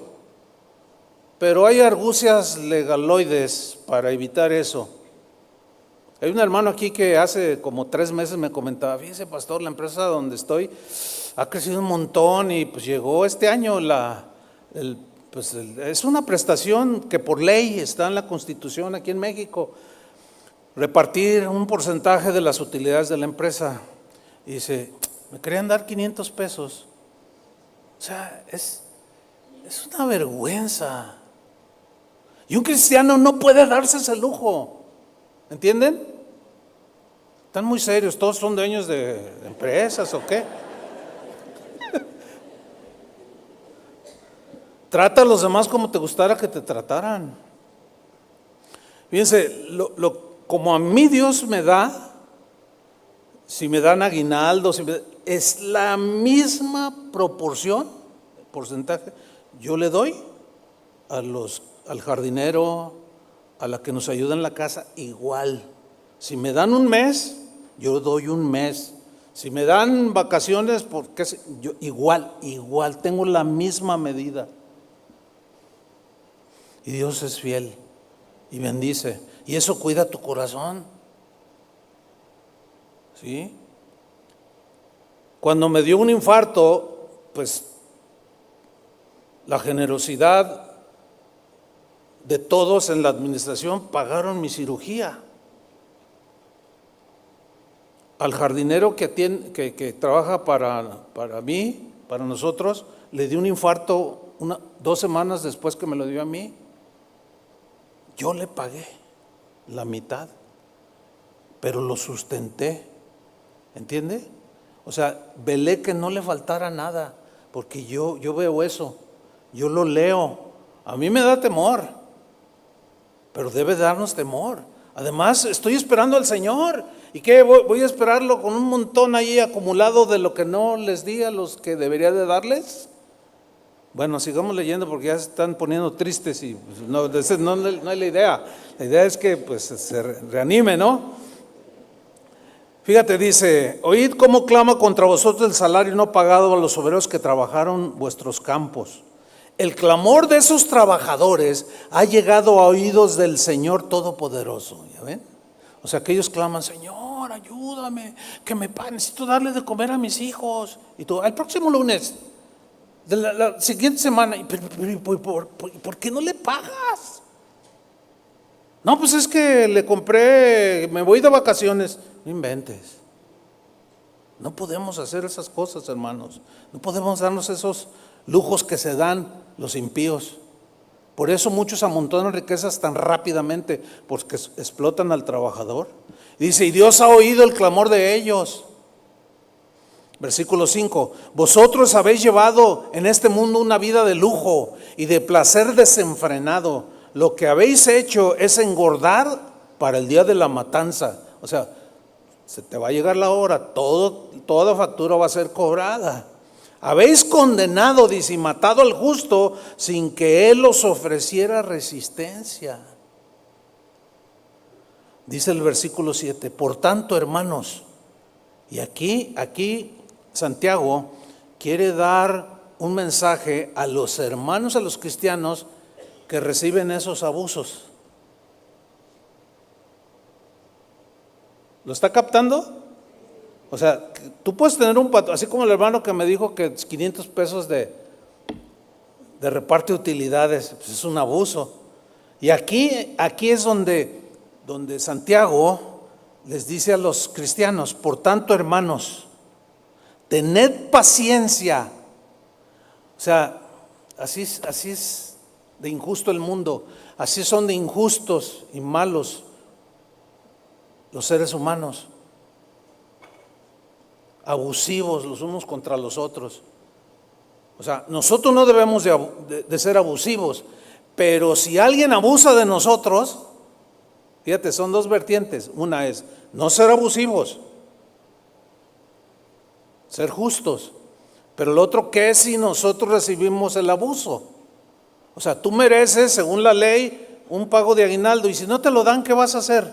Pero hay argucias legaloides para evitar eso. Hay un hermano aquí que hace como 3 meses me comentaba, fíjese pastor, la empresa donde estoy ha crecido un montón y pues llegó este año es una prestación que por ley está en la Constitución aquí en México, repartir un porcentaje de las utilidades de la empresa. Y dice, me querían dar 500 pesos. O sea, es una vergüenza. Y un cristiano no puede darse ese lujo. ¿Entienden? Están muy serios, todos son dueños de empresas o qué. Trata a los demás como te gustara que te trataran. Fíjense, como a mí Dios me da, si me dan aguinaldo, es la misma proporción, porcentaje, yo le doy al jardinero, a la que nos ayuda en la casa, igual. Si me dan un mes, yo doy un mes. Si me dan vacaciones, porque yo igual, tengo la misma medida. Y Dios es fiel y bendice. Y eso cuida tu corazón. ¿Sí? Cuando me dio un infarto, pues la generosidad de todos en la administración pagaron mi cirugía. Al jardinero que trabaja para mí, para nosotros, le dio un infarto 2 semanas después que me lo dio a mí. Yo le pagué la mitad, pero lo sustenté. ¿Entiende? O sea, velé que no le faltara nada, porque yo veo eso, yo lo leo. A mí me da temor, pero debe darnos temor. Además, estoy esperando al Señor. ¿Y qué? Voy a esperarlo con un montón ahí acumulado de lo que no les di a los que debería de darles. Bueno, sigamos leyendo porque ya se están poniendo tristes y pues, no es la idea. La idea es que pues se reanime, ¿no? Fíjate, dice, oíd cómo clama contra vosotros el salario no pagado a los obreros que trabajaron vuestros campos. El clamor de esos trabajadores ha llegado a oídos del Señor Todopoderoso. ¿Ya ven? O sea, que ellos claman, Señor, ayúdame, que necesito darle de comer a mis hijos. Y tú, el próximo lunes, de la siguiente semana, ¿por qué no le pagas? No, pues es que le compré, me voy de vacaciones. No inventes. No podemos hacer esas cosas, hermanos. No podemos darnos esos lujos que se dan los impíos. Por eso muchos amontonan riquezas tan rápidamente, porque explotan al trabajador. Y dice, y Dios ha oído el clamor de ellos. Versículo 5, vosotros habéis llevado en este mundo una vida de lujo y de placer desenfrenado. Lo que habéis hecho es engordar para el día de la matanza. O sea, se te va a llegar la hora, toda factura va a ser cobrada. Habéis condenado, dice, y matado al justo sin que él os ofreciera resistencia. Dice el versículo 7, por tanto, hermanos, y aquí Santiago quiere dar un mensaje a los hermanos, a los cristianos que reciben esos abusos. ¿Lo está captando? O sea, tú puedes tener un patrón, así como el hermano que me dijo que 500 pesos de reparte utilidades, pues es un abuso. Y aquí es donde Santiago les dice a los cristianos, por tanto, hermanos, tened paciencia. O sea, así es de injusto el mundo, así son de injustos y malos los seres humanos, abusivos los unos contra los otros. O sea, nosotros no debemos de ser abusivos, pero si alguien abusa de nosotros, fíjate, son 2 vertientes. Una es no ser abusivos, ser justos. Pero el otro, ¿qué es si nosotros recibimos el abuso? O sea, tú mereces, según la ley, un pago de aguinaldo y si no te lo dan, ¿qué vas a hacer?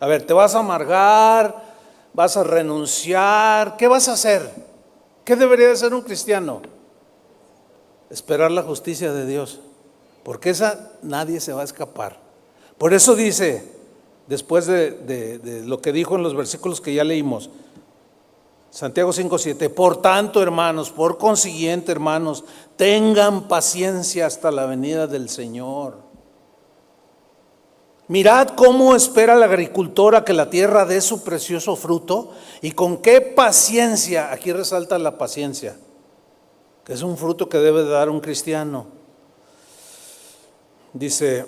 A ver, ¿te vas a amargar? ¿Vas a renunciar? ¿Qué vas a hacer? ¿Qué debería de hacer un cristiano? Esperar la justicia de Dios, porque esa nadie se va a escapar. Por eso dice, después de lo que dijo en los versículos que ya leímos, Santiago 5:7, por tanto, hermanos, por consiguiente, hermanos, tengan paciencia hasta la venida del Señor. Mirad cómo espera el agricultor a que la tierra dé su precioso fruto y con qué paciencia, aquí resalta la paciencia, que es un fruto que debe dar un cristiano. Dice,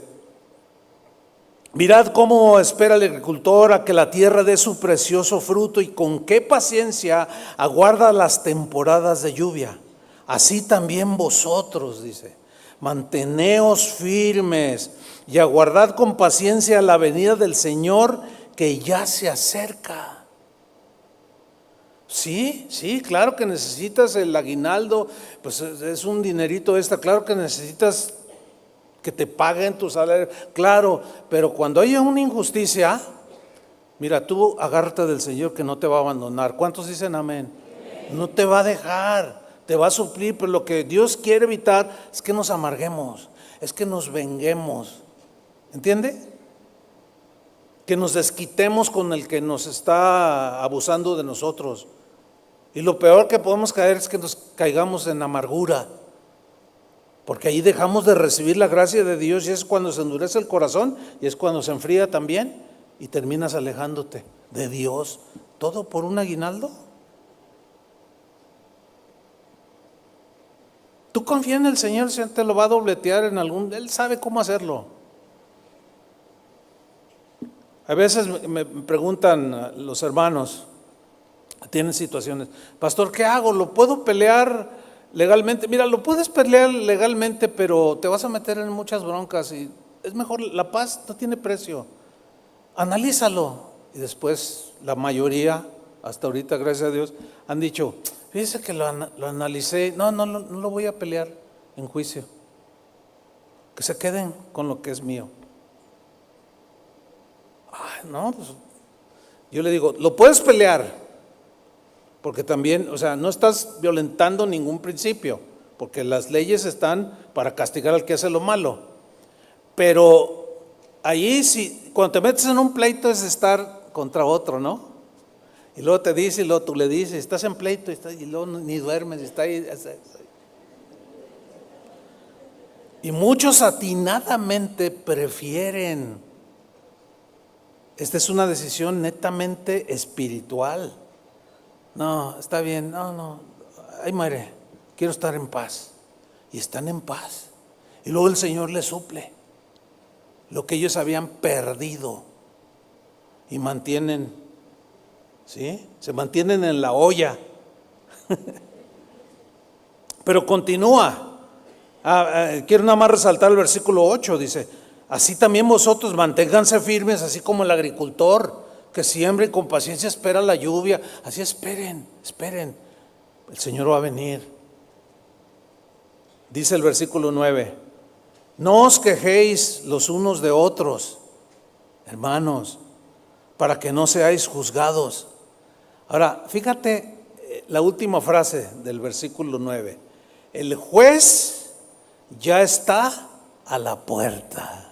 mirad cómo espera el agricultor a que la tierra dé su precioso fruto y con qué paciencia aguarda las temporadas de lluvia. Así también vosotros, dice, manteneos firmes y aguardad con paciencia la venida del Señor que ya se acerca. Sí, claro que necesitas el aguinaldo, pues es un dinerito extra, claro que necesitas que te paguen tu salario, claro, pero cuando haya una injusticia, mira, tú agárrate del Señor que no te va a abandonar. ¿Cuántos dicen amén? No te va a dejar, te va a suplir, pero lo que Dios quiere evitar es que nos amarguemos, es que nos venguemos, ¿entiende? Que nos desquitemos con el que nos está abusando de nosotros. Y lo peor que podemos caer es que nos caigamos en amargura, porque ahí dejamos de recibir la gracia de Dios y es cuando se endurece el corazón y es cuando se enfría también y terminas alejándote de Dios. ¿Todo por un aguinaldo? Tú confía en el Señor, el Señor te lo va a dobletear en algún, Él sabe cómo hacerlo. A veces me preguntan los hermanos, tienen situaciones, pastor, ¿qué hago? ¿Lo puedo pelear legalmente? Mira, lo puedes pelear legalmente, pero te vas a meter en muchas broncas y es mejor, la paz no tiene precio. Analízalo. Y después la mayoría, hasta ahorita, gracias a Dios, han dicho, fíjese que lo analicé, no lo voy a pelear en juicio. Que se queden con lo que es mío. Ay, no, pues yo le digo, lo puedes pelear, porque también, o sea, no estás violentando ningún principio, porque las leyes están para castigar al que hace lo malo. Pero allí, si cuando te metes en un pleito es estar contra otro, ¿no? Y luego te dice, y luego tú le dices, estás en pleito, y luego ni duermes, está ahí. Y muchos atinadamente prefieren. Esta es una decisión netamente espiritual. No, está bien, no, ahí muere, quiero estar en paz. Y están en paz. Y luego el Señor les suple lo que ellos habían perdido. Y mantienen, ¿sí? Se mantienen en la olla. Pero continúa. Quiero nada más resaltar el versículo 8, dice, así también vosotros manténganse firmes, así como el agricultor que siembra y con paciencia espera la lluvia. Así esperen, el Señor va a venir. Dice el versículo 9, no os quejéis los unos de otros, hermanos, para que no seáis juzgados. Ahora, fíjate la última frase del versículo 9, el juez ya está a la puerta.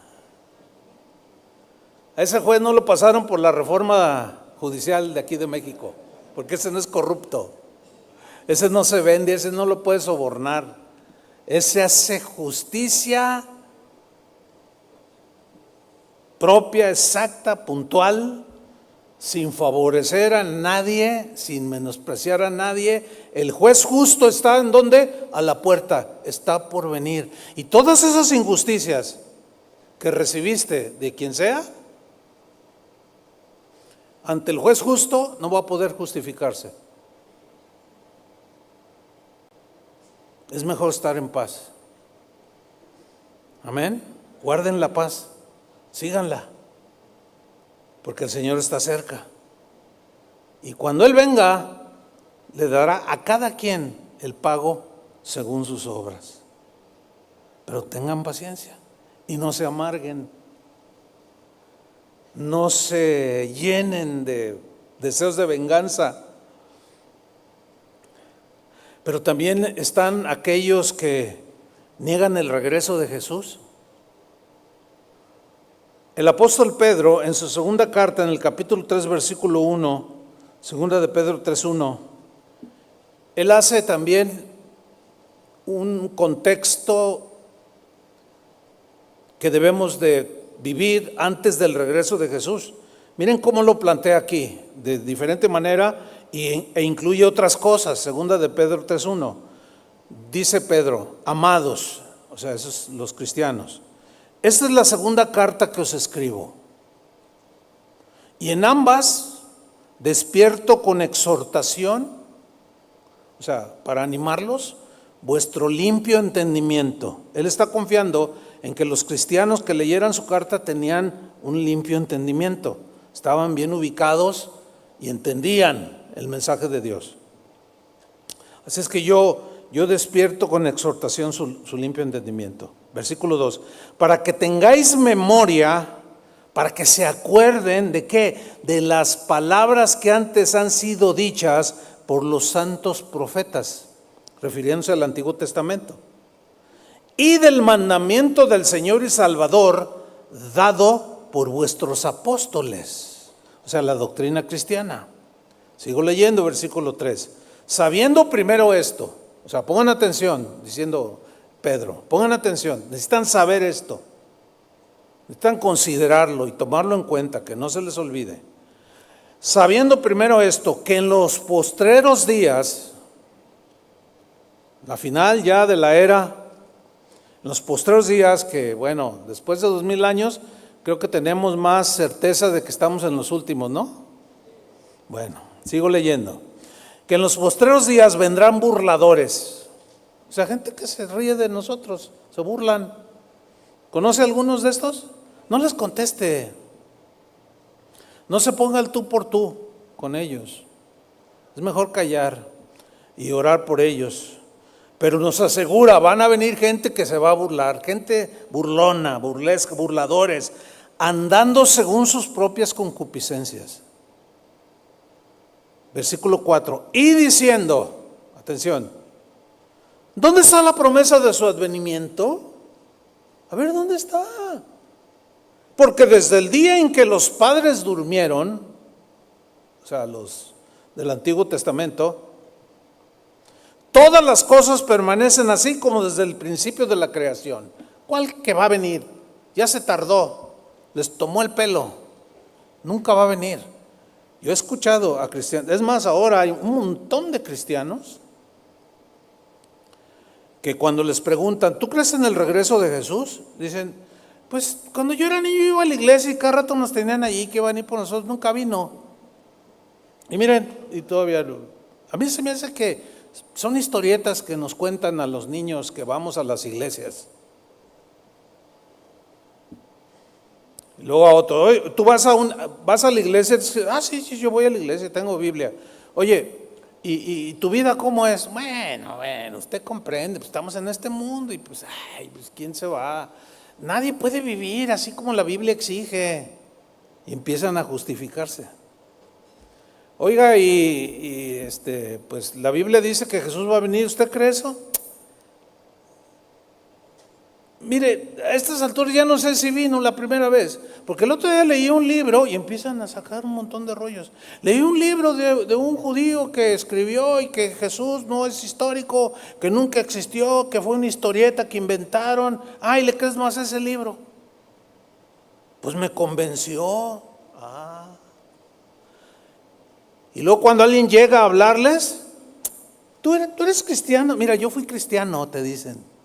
A ese juez no lo pasaron por la reforma judicial de aquí de México, porque ese no es corrupto, ese no se vende, ese no lo puede sobornar, ese hace justicia propia, exacta, puntual, sin favorecer a nadie, sin menospreciar a nadie. El juez justo está ¿en dónde? A la puerta, está por venir. Y todas esas injusticias que recibiste de quien sea, ante el juez justo no va a poder justificarse. Es mejor estar en paz. Amén. Guarden la paz, síganla, porque el Señor está cerca. Y cuando Él venga, le dará a cada quien el pago según sus obras. Pero tengan paciencia y no se amarguen, no se llenen de deseos de venganza. Pero también están aquellos que niegan el regreso de Jesús. El apóstol Pedro, en su segunda carta, en el capítulo 3, versículo 1, segunda de Pedro 3:1, él hace también un contexto que debemos de vivir antes del regreso de Jesús. Miren cómo lo plantea aquí, de diferente manera, e incluye otras cosas. Segunda de Pedro 3:1, dice Pedro: amados, o sea, esos los cristianos, esta es la segunda carta que os escribo, y en ambas despierto con exhortación, o sea, para animarlos, vuestro limpio entendimiento. Él está confiando en que los cristianos que leyeran su carta tenían un limpio entendimiento, estaban bien ubicados y entendían el mensaje de Dios. Así es que yo despierto con exhortación su limpio entendimiento. Versículo 2, para que tengáis memoria, para que se acuerden de qué, de las palabras que antes han sido dichas por los santos profetas, refiriéndose al Antiguo Testamento, y del mandamiento del Señor y Salvador dado por vuestros apóstoles, o sea, la doctrina cristiana. Sigo leyendo, versículo 3, sabiendo primero esto, o sea, pongan atención, diciendo Pedro, pongan atención, necesitan saber esto, necesitan considerarlo y tomarlo en cuenta, que no se les olvide. Sabiendo primero esto, que en los postreros días, la final ya de la era, en los postreros días, que bueno, después de 2000 años, creo que tenemos más certeza de que estamos en los últimos, ¿no? Bueno, sigo leyendo. Que en los postreros días vendrán burladores, o sea, gente que se ríe de nosotros, se burlan. ¿Conoce algunos de estos? No les conteste, no se ponga el tú por tú con ellos, es mejor callar y orar por ellos. Pero nos asegura, van a venir gente que se va a burlar, gente burlona, burlesca, burladores, andando según sus propias concupiscencias. Versículo 4, y diciendo, atención, ¿dónde está la promesa de su advenimiento? A ver, ¿dónde está? Porque desde el día en que los padres durmieron, o sea, los del Antiguo Testamento, todas las cosas permanecen así como desde el principio de la creación. ¿Cuál que va a venir? Ya se tardó, les tomó el pelo, nunca va a venir. Yo he escuchado a cristianos, es más, ahora hay un montón de cristianos que cuando les preguntan, ¿tú crees en el regreso de Jesús? Dicen, pues cuando yo era niño iba a la iglesia y cada rato nos tenían allí, que iban a ir por nosotros, nunca vino. Y miren, y todavía, a mí se me hace que son historietas que nos cuentan a los niños que vamos a las iglesias. Y luego a otro, oye, tú vas a la iglesia, sí, yo voy a la iglesia, tengo Biblia. Oye, ¿y tu vida cómo es? Bueno, usted comprende, pues estamos en este mundo y pues ¿quién se va? Nadie puede vivir así como la Biblia exige. Y empiezan a justificarse. Oiga, pues la Biblia dice que Jesús va a venir, ¿usted cree eso? Mire, a estas alturas ya no sé si vino la primera vez, porque el otro día leí un libro y empiezan a sacar un montón de rollos. Leí un libro de un judío que escribió y que Jesús no es histórico, que nunca existió, que fue una historieta que inventaron. Ay, ¿le crees más a ese libro? Pues me convenció. Y luego cuando alguien llega a hablarles, tú eres cristiano. Mira, yo fui cristiano, te dicen.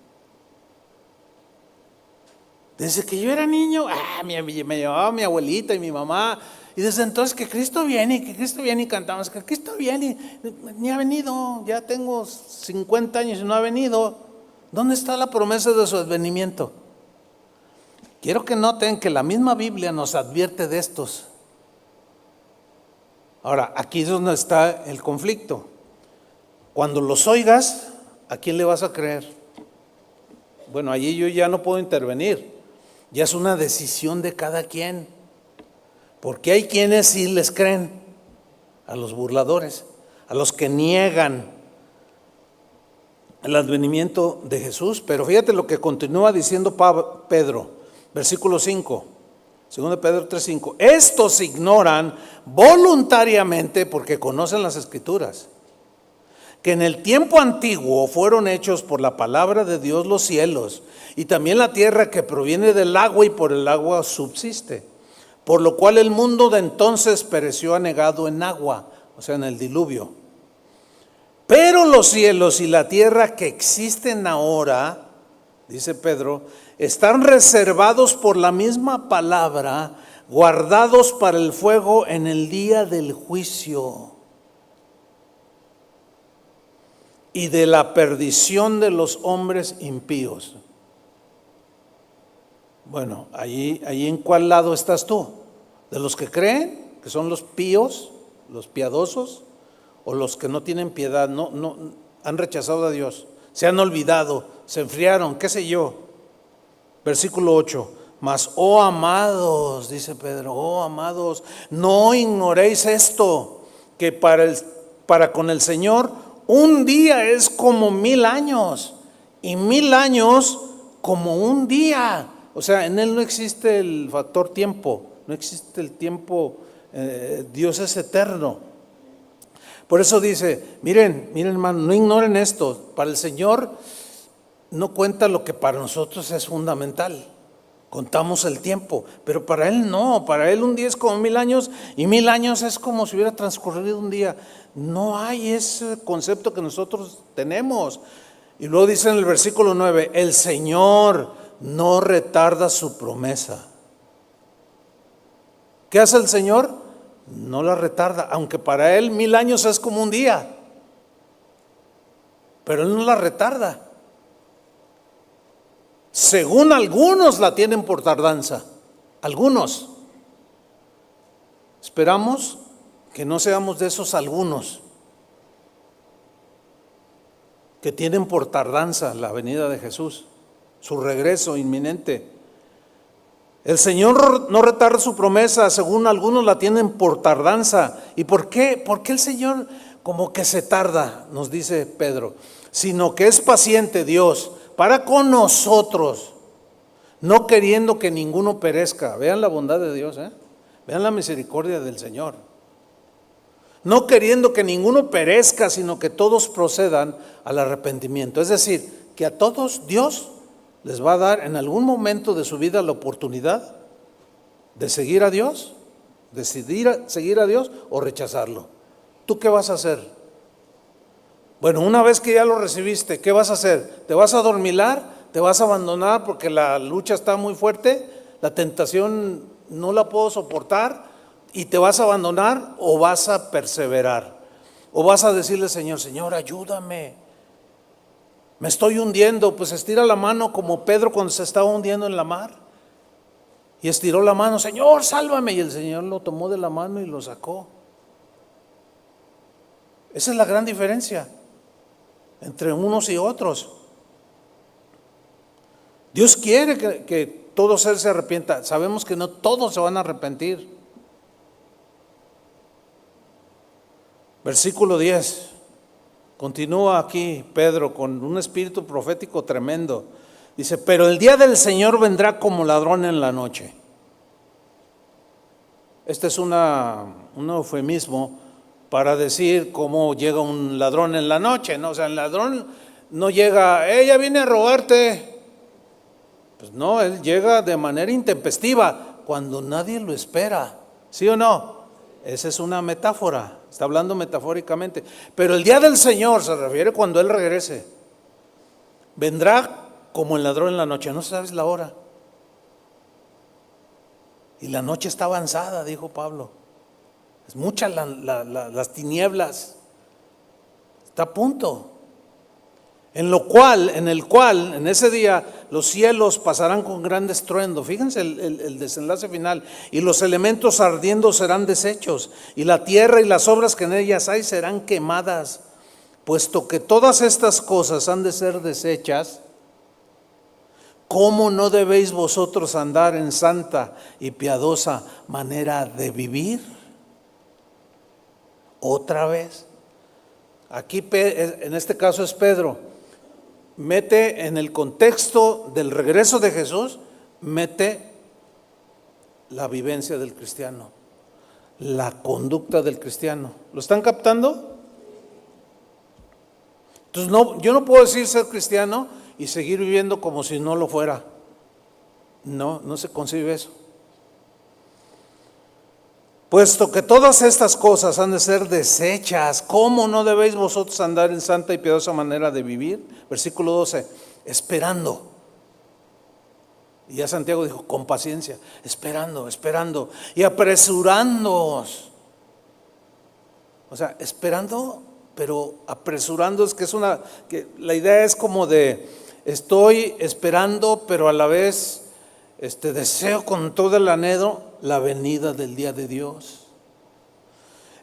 Desde que yo era niño, me llevaba mi abuelita y mi mamá. Y desde entonces que Cristo viene y cantamos, que Cristo viene y ni ha venido. Ya tengo 50 años y no ha venido. ¿Dónde está la promesa de su advenimiento? Quiero que noten que la misma Biblia nos advierte de estos. Ahora, aquí es donde está el conflicto. Cuando los oigas, ¿a quién le vas a creer? Bueno, allí yo ya no puedo intervenir. Ya es una decisión de cada quien. Porque hay quienes sí les creen, a los burladores, a los que niegan el advenimiento de Jesús. Pero fíjate lo que continúa diciendo Pedro, versículo 5, 2 Pedro 3:5. Estos ignoran voluntariamente, porque conocen las Escrituras, que en el tiempo antiguo fueron hechos por la palabra de Dios los cielos y también la tierra, que proviene del agua y por el agua subsiste, por lo cual el mundo de entonces pereció anegado en agua, o sea, en el diluvio. Pero los cielos y la tierra que existen ahora, dice Pedro, están reservados por la misma palabra, guardados para el fuego en el día del juicio y de la perdición de los hombres impíos. Bueno, allí ¿en cuál lado estás tú? ¿De los que creen, que son los píos, los piadosos, o los que no tienen piedad, no han rechazado a Dios, se han olvidado, se enfriaron, qué sé yo? Versículo 8. Mas, oh amados, dice Pedro, oh amados, no ignoréis esto, que para con el Señor un día es como 1000 años, y 1000 años como un día. O sea, en Él no existe el factor tiempo, no existe el tiempo, Dios es eterno. Por eso dice, miren hermano, no ignoren esto, para el Señor no cuenta lo que para nosotros es fundamental. Contamos el tiempo, pero para Él no, para Él un día es como 1000 años y 1000 años es como si hubiera transcurrido un día. No hay ese concepto que nosotros tenemos. Y luego dice en el versículo 9, el Señor no retarda su promesa. ¿Qué hace el Señor? No la retarda, aunque para Él 1000 años es como un día, pero Él no la retarda. Según algunos la tienen por tardanza, algunos. Esperamos que no seamos de esos algunos que tienen por tardanza la venida de Jesús, su regreso inminente. El Señor no retarda su promesa, según algunos la tienen por tardanza. ¿Y por qué? ¿Por qué el Señor como que se tarda? Nos dice Pedro, sino que es paciente Dios para con nosotros, no queriendo que ninguno perezca. Vean la bondad de Dios, vean la misericordia del Señor. No queriendo que ninguno perezca, sino que todos procedan al arrepentimiento. Es decir, que a todos Dios les va a dar en algún momento de su vida la oportunidad de seguir a Dios, decidir seguir a Dios o rechazarlo. ¿Tú qué vas a hacer? Bueno, una vez que ya lo recibiste, ¿qué vas a hacer? ¿Te vas a adormilar? ¿Te vas a abandonar porque la lucha está muy fuerte? ¿La tentación no la puedo soportar? ¿Y te vas a abandonar o vas a perseverar? ¿O vas a decirle, Señor, ayúdame? Me estoy hundiendo. Pues estira la mano como Pedro cuando se estaba hundiendo en la mar. Y estiró la mano, Señor, sálvame. Y el Señor lo tomó de la mano y lo sacó. Esa es la gran diferencia entre unos y otros. Dios quiere que todo ser se arrepienta. Sabemos que no todos se van a arrepentir. Versículo 10. Continúa aquí Pedro con un espíritu profético tremendo. Dice, pero el día del Señor vendrá como ladrón en la noche. Este es un eufemismo para decir cómo llega un ladrón en la noche, ¿no? O sea, el ladrón no llega, ella viene a robarte. Pues no, él llega de manera intempestiva, cuando nadie lo espera. ¿Sí o no? Esa es una metáfora, está hablando metafóricamente. Pero el día del Señor se refiere cuando Él regrese. Vendrá como el ladrón en la noche, no sabes la hora. Y la noche está avanzada, dijo Pablo. Es mucha las tinieblas. Está a punto. En el cual, en ese día, los cielos pasarán con gran estruendo. Fíjense el desenlace final. Y los elementos ardiendo serán deshechos, y la tierra y las obras que en ellas hay serán quemadas. Puesto que todas estas cosas han de ser deshechas, ¿cómo no debéis vosotros andar en santa y piadosa manera de vivir? Otra vez. Aquí en este caso es Pedro. Mete en el contexto del regreso de Jesús, mete la vivencia del cristiano, la conducta del cristiano. ¿Lo están captando? Entonces yo no puedo decir ser cristiano y seguir viviendo como si no lo fuera. No se concibe eso. Puesto que todas estas cosas han de ser deshechas, ¿cómo no debéis vosotros andar en santa y piadosa manera de vivir? Versículo 12, esperando. Y ya Santiago dijo, con paciencia, esperando y apresurándoos. O sea, esperando, pero apresurando es que la idea es como de, estoy esperando, pero a la vez deseo con todo el anhelo la venida del día de Dios,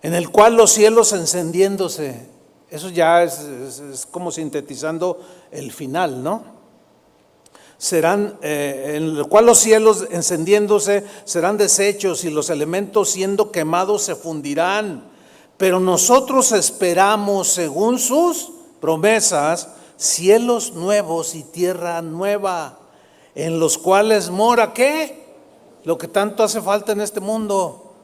en el cual los cielos encendiéndose, eso ya es como sintetizando el final, ¿no? En el cual los cielos encendiéndose serán deshechos y los elementos siendo quemados se fundirán, pero nosotros esperamos según sus promesas cielos nuevos y tierra nueva, en los cuales mora, ¿qué? Lo que tanto hace falta en este mundo.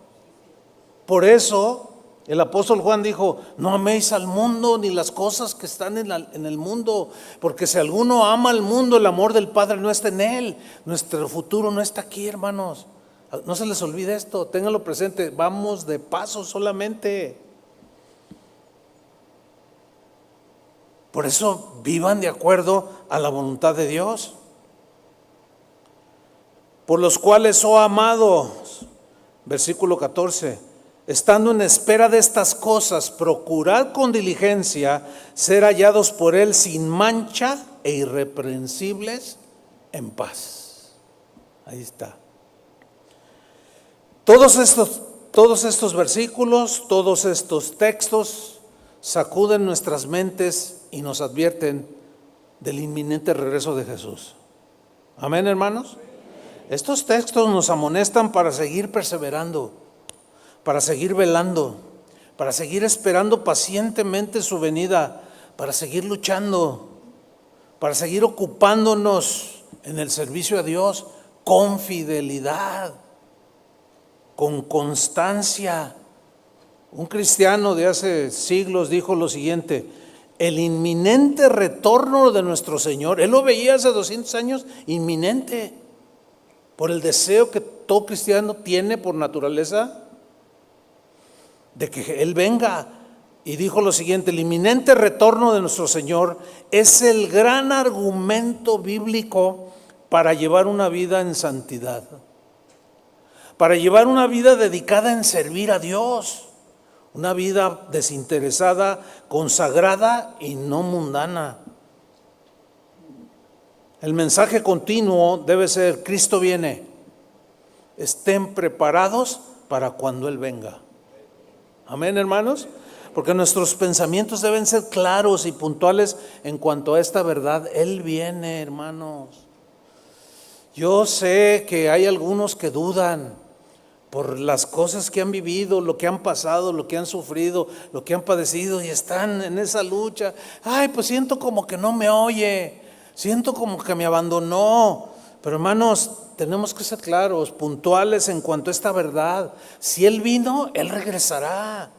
Por eso el apóstol Juan dijo, no améis al mundo ni las cosas que están en el mundo, porque si alguno ama al mundo, el amor del Padre no está en él. Nuestro futuro no está aquí, hermanos. No se les olvide esto, ténganlo presente, vamos de paso solamente. Por eso vivan de acuerdo a la voluntad de Dios. Por los cuales, oh amados, versículo 14, estando en espera de estas cosas, procurad con diligencia ser hallados por Él sin mancha e irreprensibles en paz. Ahí está. Todos estos versículos, todos estos textos sacuden nuestras mentes y nos advierten del inminente regreso de Jesús. Amén, hermanos. Estos textos nos amonestan para seguir perseverando, para seguir velando, para seguir esperando pacientemente su venida, para seguir luchando, para seguir ocupándonos en el servicio a Dios con fidelidad, con constancia. Un cristiano de hace siglos dijo lo siguiente: el inminente retorno de nuestro Señor, él lo veía hace 200 años inminente, por el deseo que todo cristiano tiene por naturaleza de que Él venga. Y dijo lo siguiente: el inminente retorno de nuestro Señor es el gran argumento bíblico para llevar una vida en santidad, para llevar una vida dedicada en servir a Dios, una vida desinteresada, consagrada y no mundana. El mensaje continuo debe ser: Cristo viene, estén preparados para cuando Él venga. Amén, hermanos, porque nuestros pensamientos deben ser claros y puntuales en cuanto a esta verdad. Él viene, hermanos. Yo sé que hay algunos que dudan por las cosas que han vivido, lo que han pasado, lo que han sufrido, lo que han padecido, y están en esa lucha. Ay, pues siento como que no me oye, siento como que me abandonó. Pero hermanos, tenemos que ser claros, puntuales en cuanto a esta verdad. Si Él vino, Él regresará.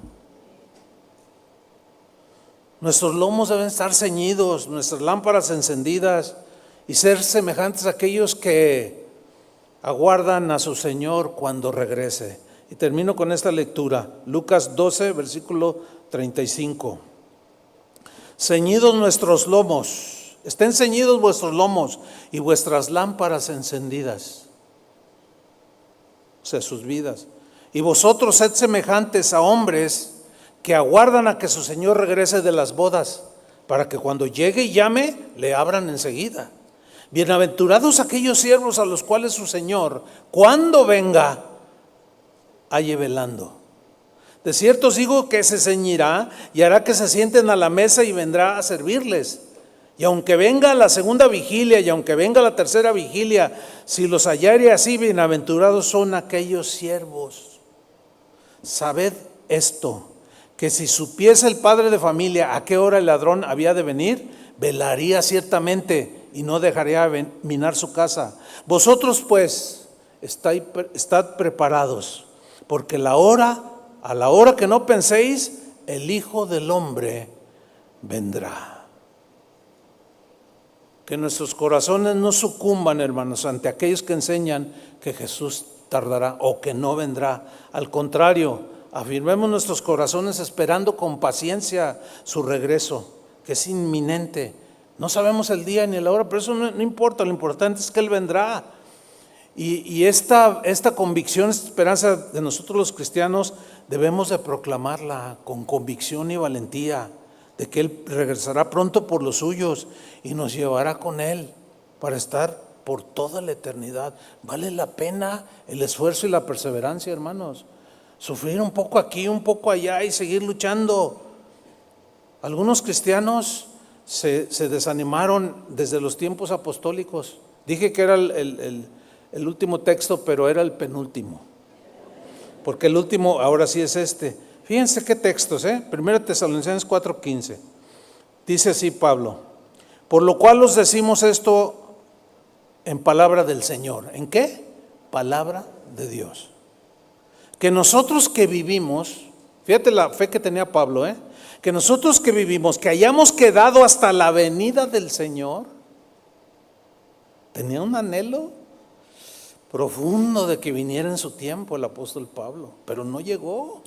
Nuestros lomos deben estar ceñidos, nuestras lámparas encendidas, y ser semejantes a aquellos que aguardan a su Señor cuando regrese. Y termino con esta lectura, Lucas 12, versículo 35. Ceñidos nuestros lomos, estén ceñidos vuestros lomos y vuestras lámparas encendidas, o sea, sus vidas. Y vosotros sed semejantes a hombres que aguardan a que su Señor regrese de las bodas, para que cuando llegue y llame, le abran enseguida. Bienaventurados aquellos siervos a los cuales su Señor, cuando venga, halle velando. De cierto os digo que se ceñirá y hará que se sienten a la mesa y vendrá a servirles. Y aunque venga la segunda vigilia y aunque venga la tercera vigilia, si los hallare así, bienaventurados son aquellos siervos. Sabed esto, que si supiese el padre de familia a qué hora el ladrón había de venir, velaría ciertamente y no dejaría minar su casa. Vosotros pues estad preparados, porque a la hora que no penséis, el Hijo del Hombre vendrá. Que nuestros corazones no sucumban, hermanos, ante aquellos que enseñan que Jesús tardará o que no vendrá. Al contrario, afirmemos nuestros corazones esperando con paciencia su regreso, que es inminente. No sabemos el día ni la hora, pero eso no importa, lo importante es que Él vendrá. Y esta convicción, esta esperanza de nosotros los cristianos, debemos de proclamarla con convicción y valentía, de que Él regresará pronto por los suyos y nos llevará con Él para estar por toda la eternidad. Vale la pena el esfuerzo y la perseverancia, hermanos. Sufrir un poco aquí, un poco allá y seguir luchando. Algunos cristianos se desanimaron desde los tiempos apostólicos. Dije que era el último texto, pero era el penúltimo, porque el último ahora sí es este. Fíjense qué textos, 1 Tesalonicenses 4:15. Dice así Pablo: por lo cual os decimos esto en palabra del Señor. ¿En qué? Palabra de Dios. Que nosotros que vivimos, fíjate la fe que tenía Pablo, que nosotros que vivimos, que hayamos quedado hasta la venida del Señor. Tenía un anhelo profundo de que viniera en su tiempo el apóstol Pablo, pero no llegó.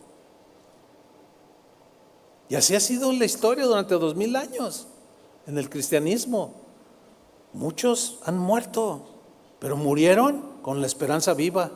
Y así ha sido la historia durante 2000 años en el cristianismo. Muchos han muerto, pero murieron con la esperanza viva.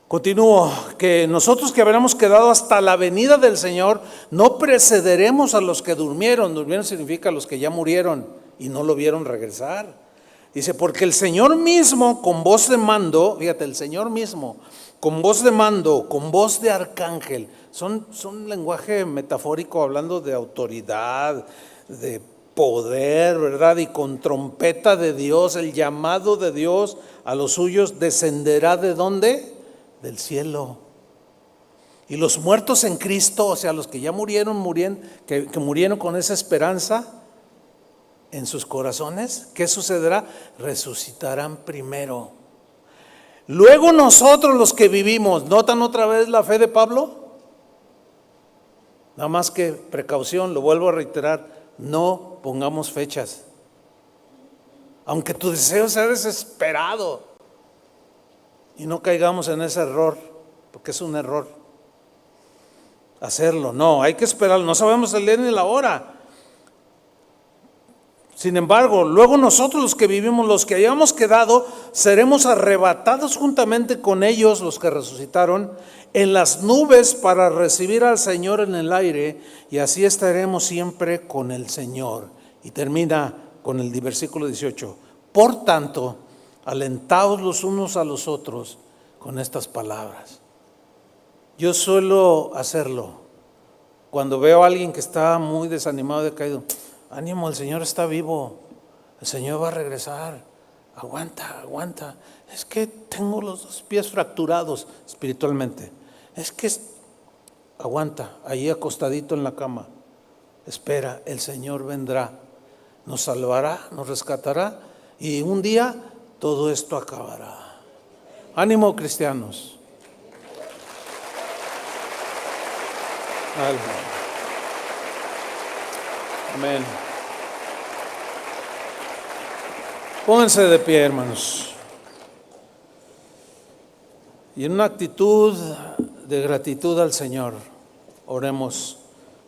Continúo, que nosotros que habremos quedado hasta la venida del Señor, no precederemos a los que durmieron. Durmieron significa los que ya murieron y no lo vieron regresar. Dice, porque el Señor mismo con voz de mando, fíjate, el Señor mismo con voz de mando, con voz de arcángel, son lenguaje metafórico hablando de autoridad, de poder, ¿verdad? Y con trompeta de Dios, el llamado de Dios a los suyos descenderá ¿de dónde? Del cielo. Y los muertos en Cristo, o sea, los que ya murieron, que murieron con esa esperanza en sus corazones, ¿qué sucederá? Resucitarán primero. Luego nosotros los que vivimos, ¿notan otra vez la fe de Pablo? Nada más que precaución, lo vuelvo a reiterar, no pongamos fechas. Aunque tu deseo sea desesperado, y no caigamos en ese error, porque es un error hacerlo. No, hay que esperarlo, no sabemos el día ni la hora. Sin embargo, luego nosotros los que vivimos, los que hayamos quedado, seremos arrebatados juntamente con ellos, los que resucitaron, en las nubes para recibir al Señor en el aire, y así estaremos siempre con el Señor. Y termina con el versículo 18. Por tanto, alentaos los unos a los otros con estas palabras. Yo suelo hacerlo cuando veo a alguien que está muy desanimado, decaído. Ánimo, el Señor está vivo, el Señor va a regresar, aguanta. Es que tengo los 2 pies fracturados espiritualmente. Es que aguanta, ahí acostadito en la cama. Espera, el Señor vendrá, nos salvará, nos rescatará y un día todo esto acabará. Ánimo, cristianos. Amén. Pónganse de pie, hermanos. Y en una actitud de gratitud al Señor, oremos.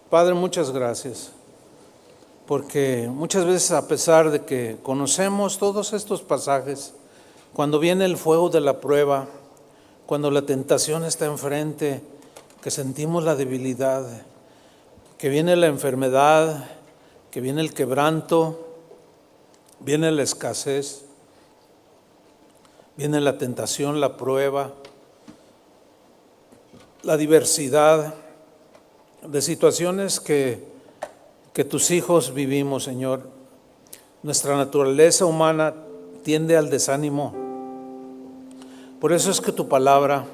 Padre, muchas gracias, porque muchas veces, a pesar de que conocemos todos estos pasajes, cuando viene el fuego de la prueba, cuando la tentación está enfrente, que sentimos la debilidad, que viene la enfermedad, que viene el quebranto, viene la escasez, viene la tentación, la prueba, la diversidad de situaciones que que tus hijos vivimos, Señor. Nuestra naturaleza humana tiende al desánimo. Por eso es que tu palabra,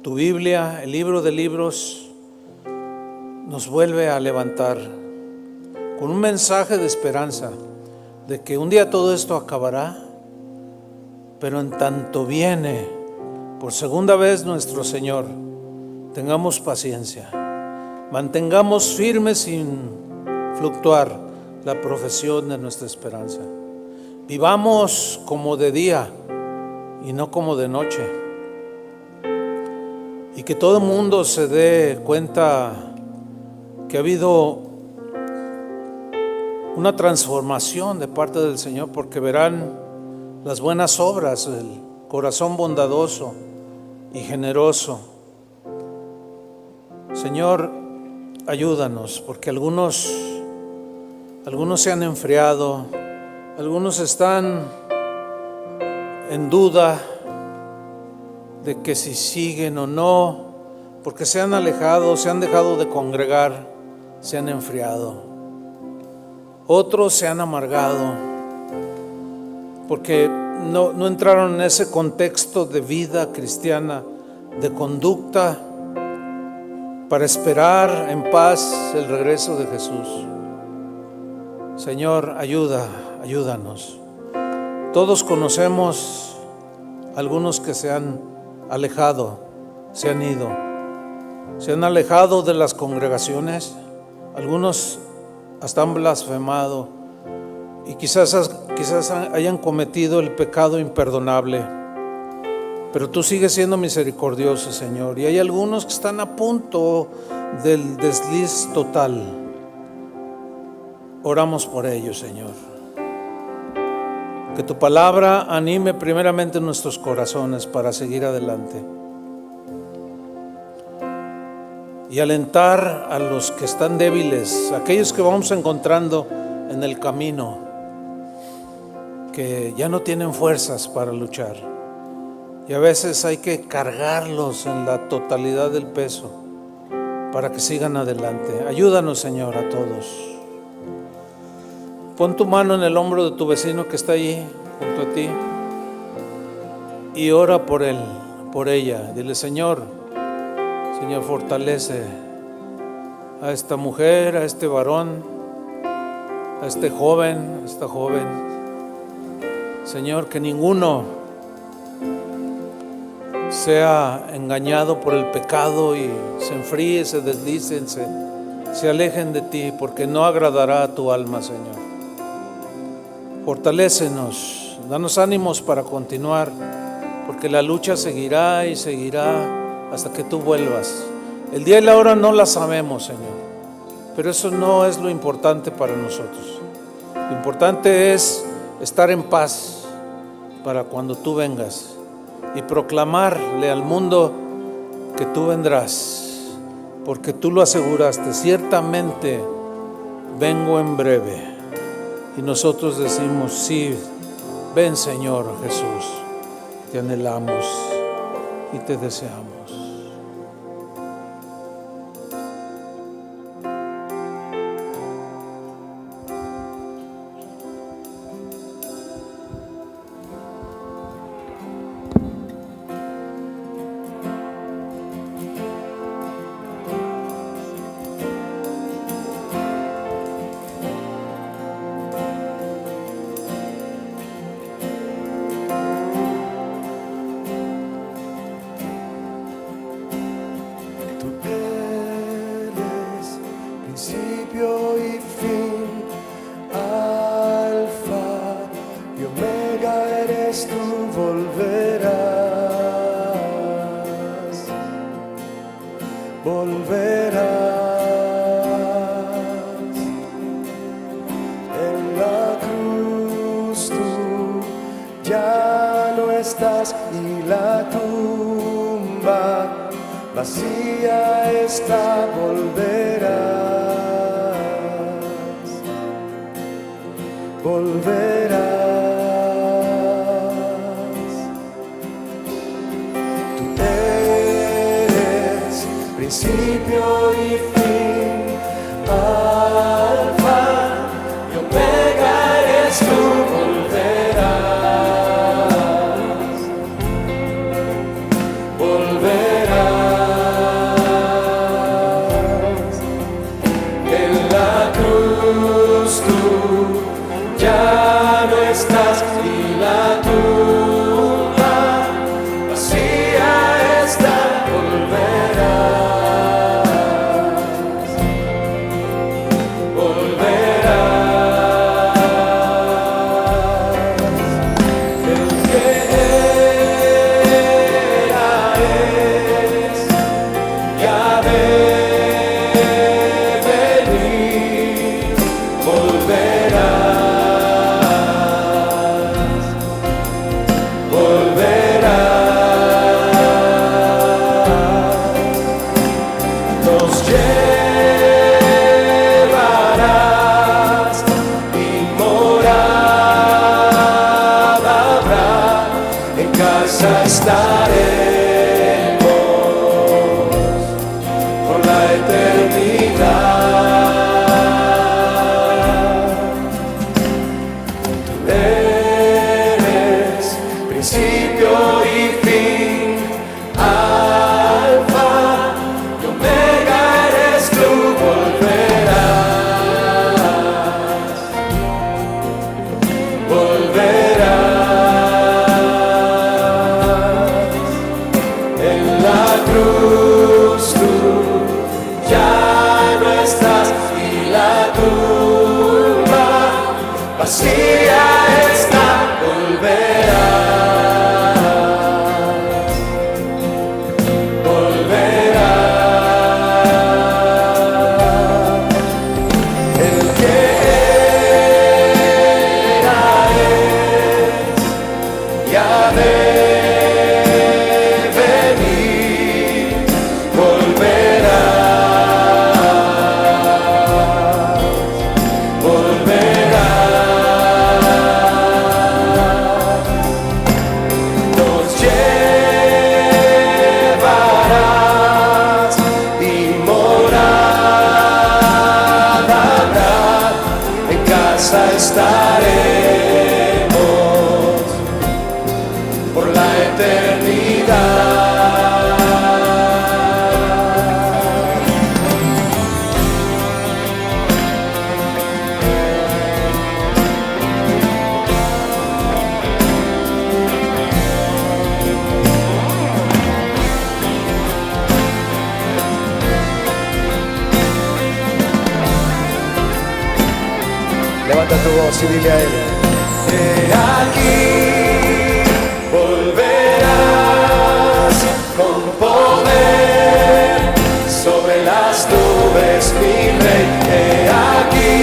tu Biblia, el libro de libros, nos vuelve a levantar con un mensaje de esperanza, de que un día todo esto acabará, pero en tanto viene por segunda vez nuestro Señor, tengamos paciencia, mantengamos firmes sin fluctuar la profesión de nuestra esperanza. Vivamos como de día y no como de noche. Y que todo el mundo se dé cuenta que ha habido una transformación de parte del Señor, porque verán las buenas obras, el corazón bondadoso y generoso. Señor, ayúdanos, porque algunos se han enfriado, algunos están en duda de que si siguen o no, porque se han alejado, se han dejado de congregar, se han enfriado. Otros se han amargado porque no entraron en ese contexto de vida cristiana, de conducta, para esperar en paz el regreso de Jesús. Señor, ayúdanos. Todos conocemos algunos que se han alejado, se han ido, se han alejado de las congregaciones, algunos hasta han blasfemado y quizás hayan cometido el pecado imperdonable, pero tú sigues siendo misericordioso, Señor, y hay algunos que están a punto del desliz total. Oramos por ellos, Señor. Que tu palabra anime primeramente nuestros corazones para seguir adelante y alentar a los que están débiles, aquellos que vamos encontrando en el camino, que ya no tienen fuerzas para luchar, y a veces hay que cargarlos en la totalidad del peso para que sigan adelante. Ayúdanos, Señor, a todos. Pon tu mano en el hombro de tu vecino que está allí junto a ti y ora por él, por ella. Dile: Señor, fortalece a esta mujer, a este varón, a este joven, a esta joven. Señor, que ninguno sea engañado por el pecado y se enfríe, se deslicen, se alejen de ti, porque no agradará a tu alma, Señor. Fortalécenos, danos ánimos para continuar, porque la lucha seguirá y seguirá hasta que tú vuelvas. El día y la hora no la sabemos, Señor, pero eso no es lo importante para nosotros. Lo importante es estar en paz para cuando tú vengas y proclamarle al mundo que tú vendrás, porque tú lo aseguraste: ciertamente vengo en breve. Y nosotros decimos: sí, ven, Señor Jesús, te anhelamos y te deseamos. Vacía está, volverás. Tú eres principio y fin. Levanta tu voz y dile a Él. He aquí, volverás con poder sobre las nubes, mi Rey. He aquí,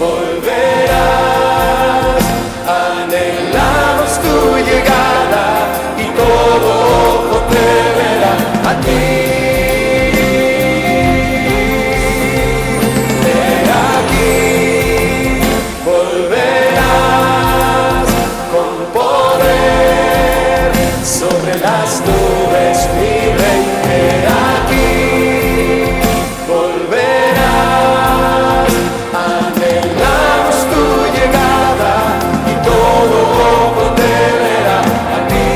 volverás, anhelamos tu llegada y todo ojo te verá a ti. Sobre las nubes, mi Rey, he aquí, volverás, anhelamos tu llegada y todo ojo te verá a ti.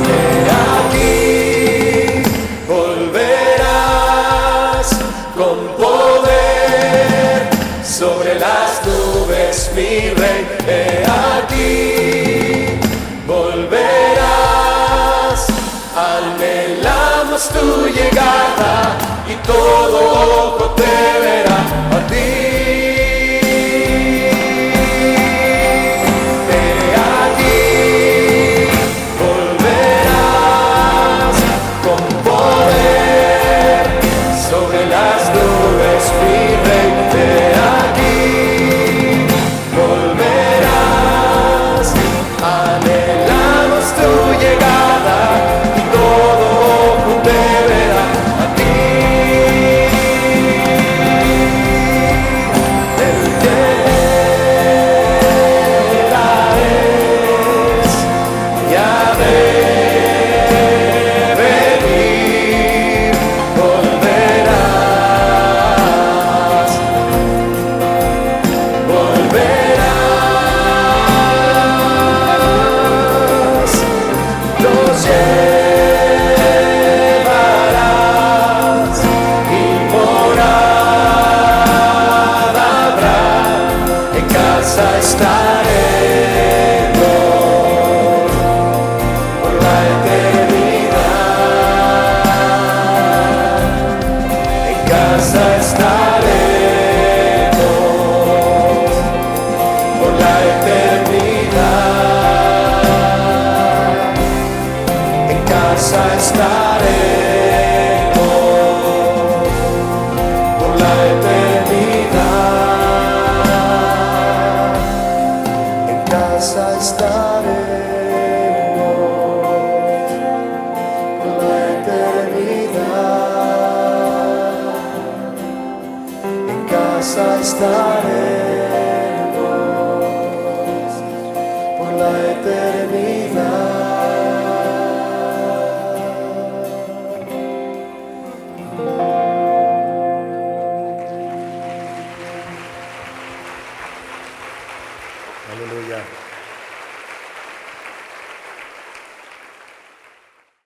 He aquí, volverás con poder sobre las nubes, mi Rey. He aquí, volverás, anhelamos tu llegada y todo ojo te verá a ti. He aquí, volverás con poder sobre las nubes, mi Rey. He aquí, volverás, anhelamos tu llegada y todo ojo te verá a ti. El que es ya de venir, volverás, volverás, los llevarás y morada habrá, en casa estaremos por la eternidad, en casa estaremos por la eternidad, en casa estaremos.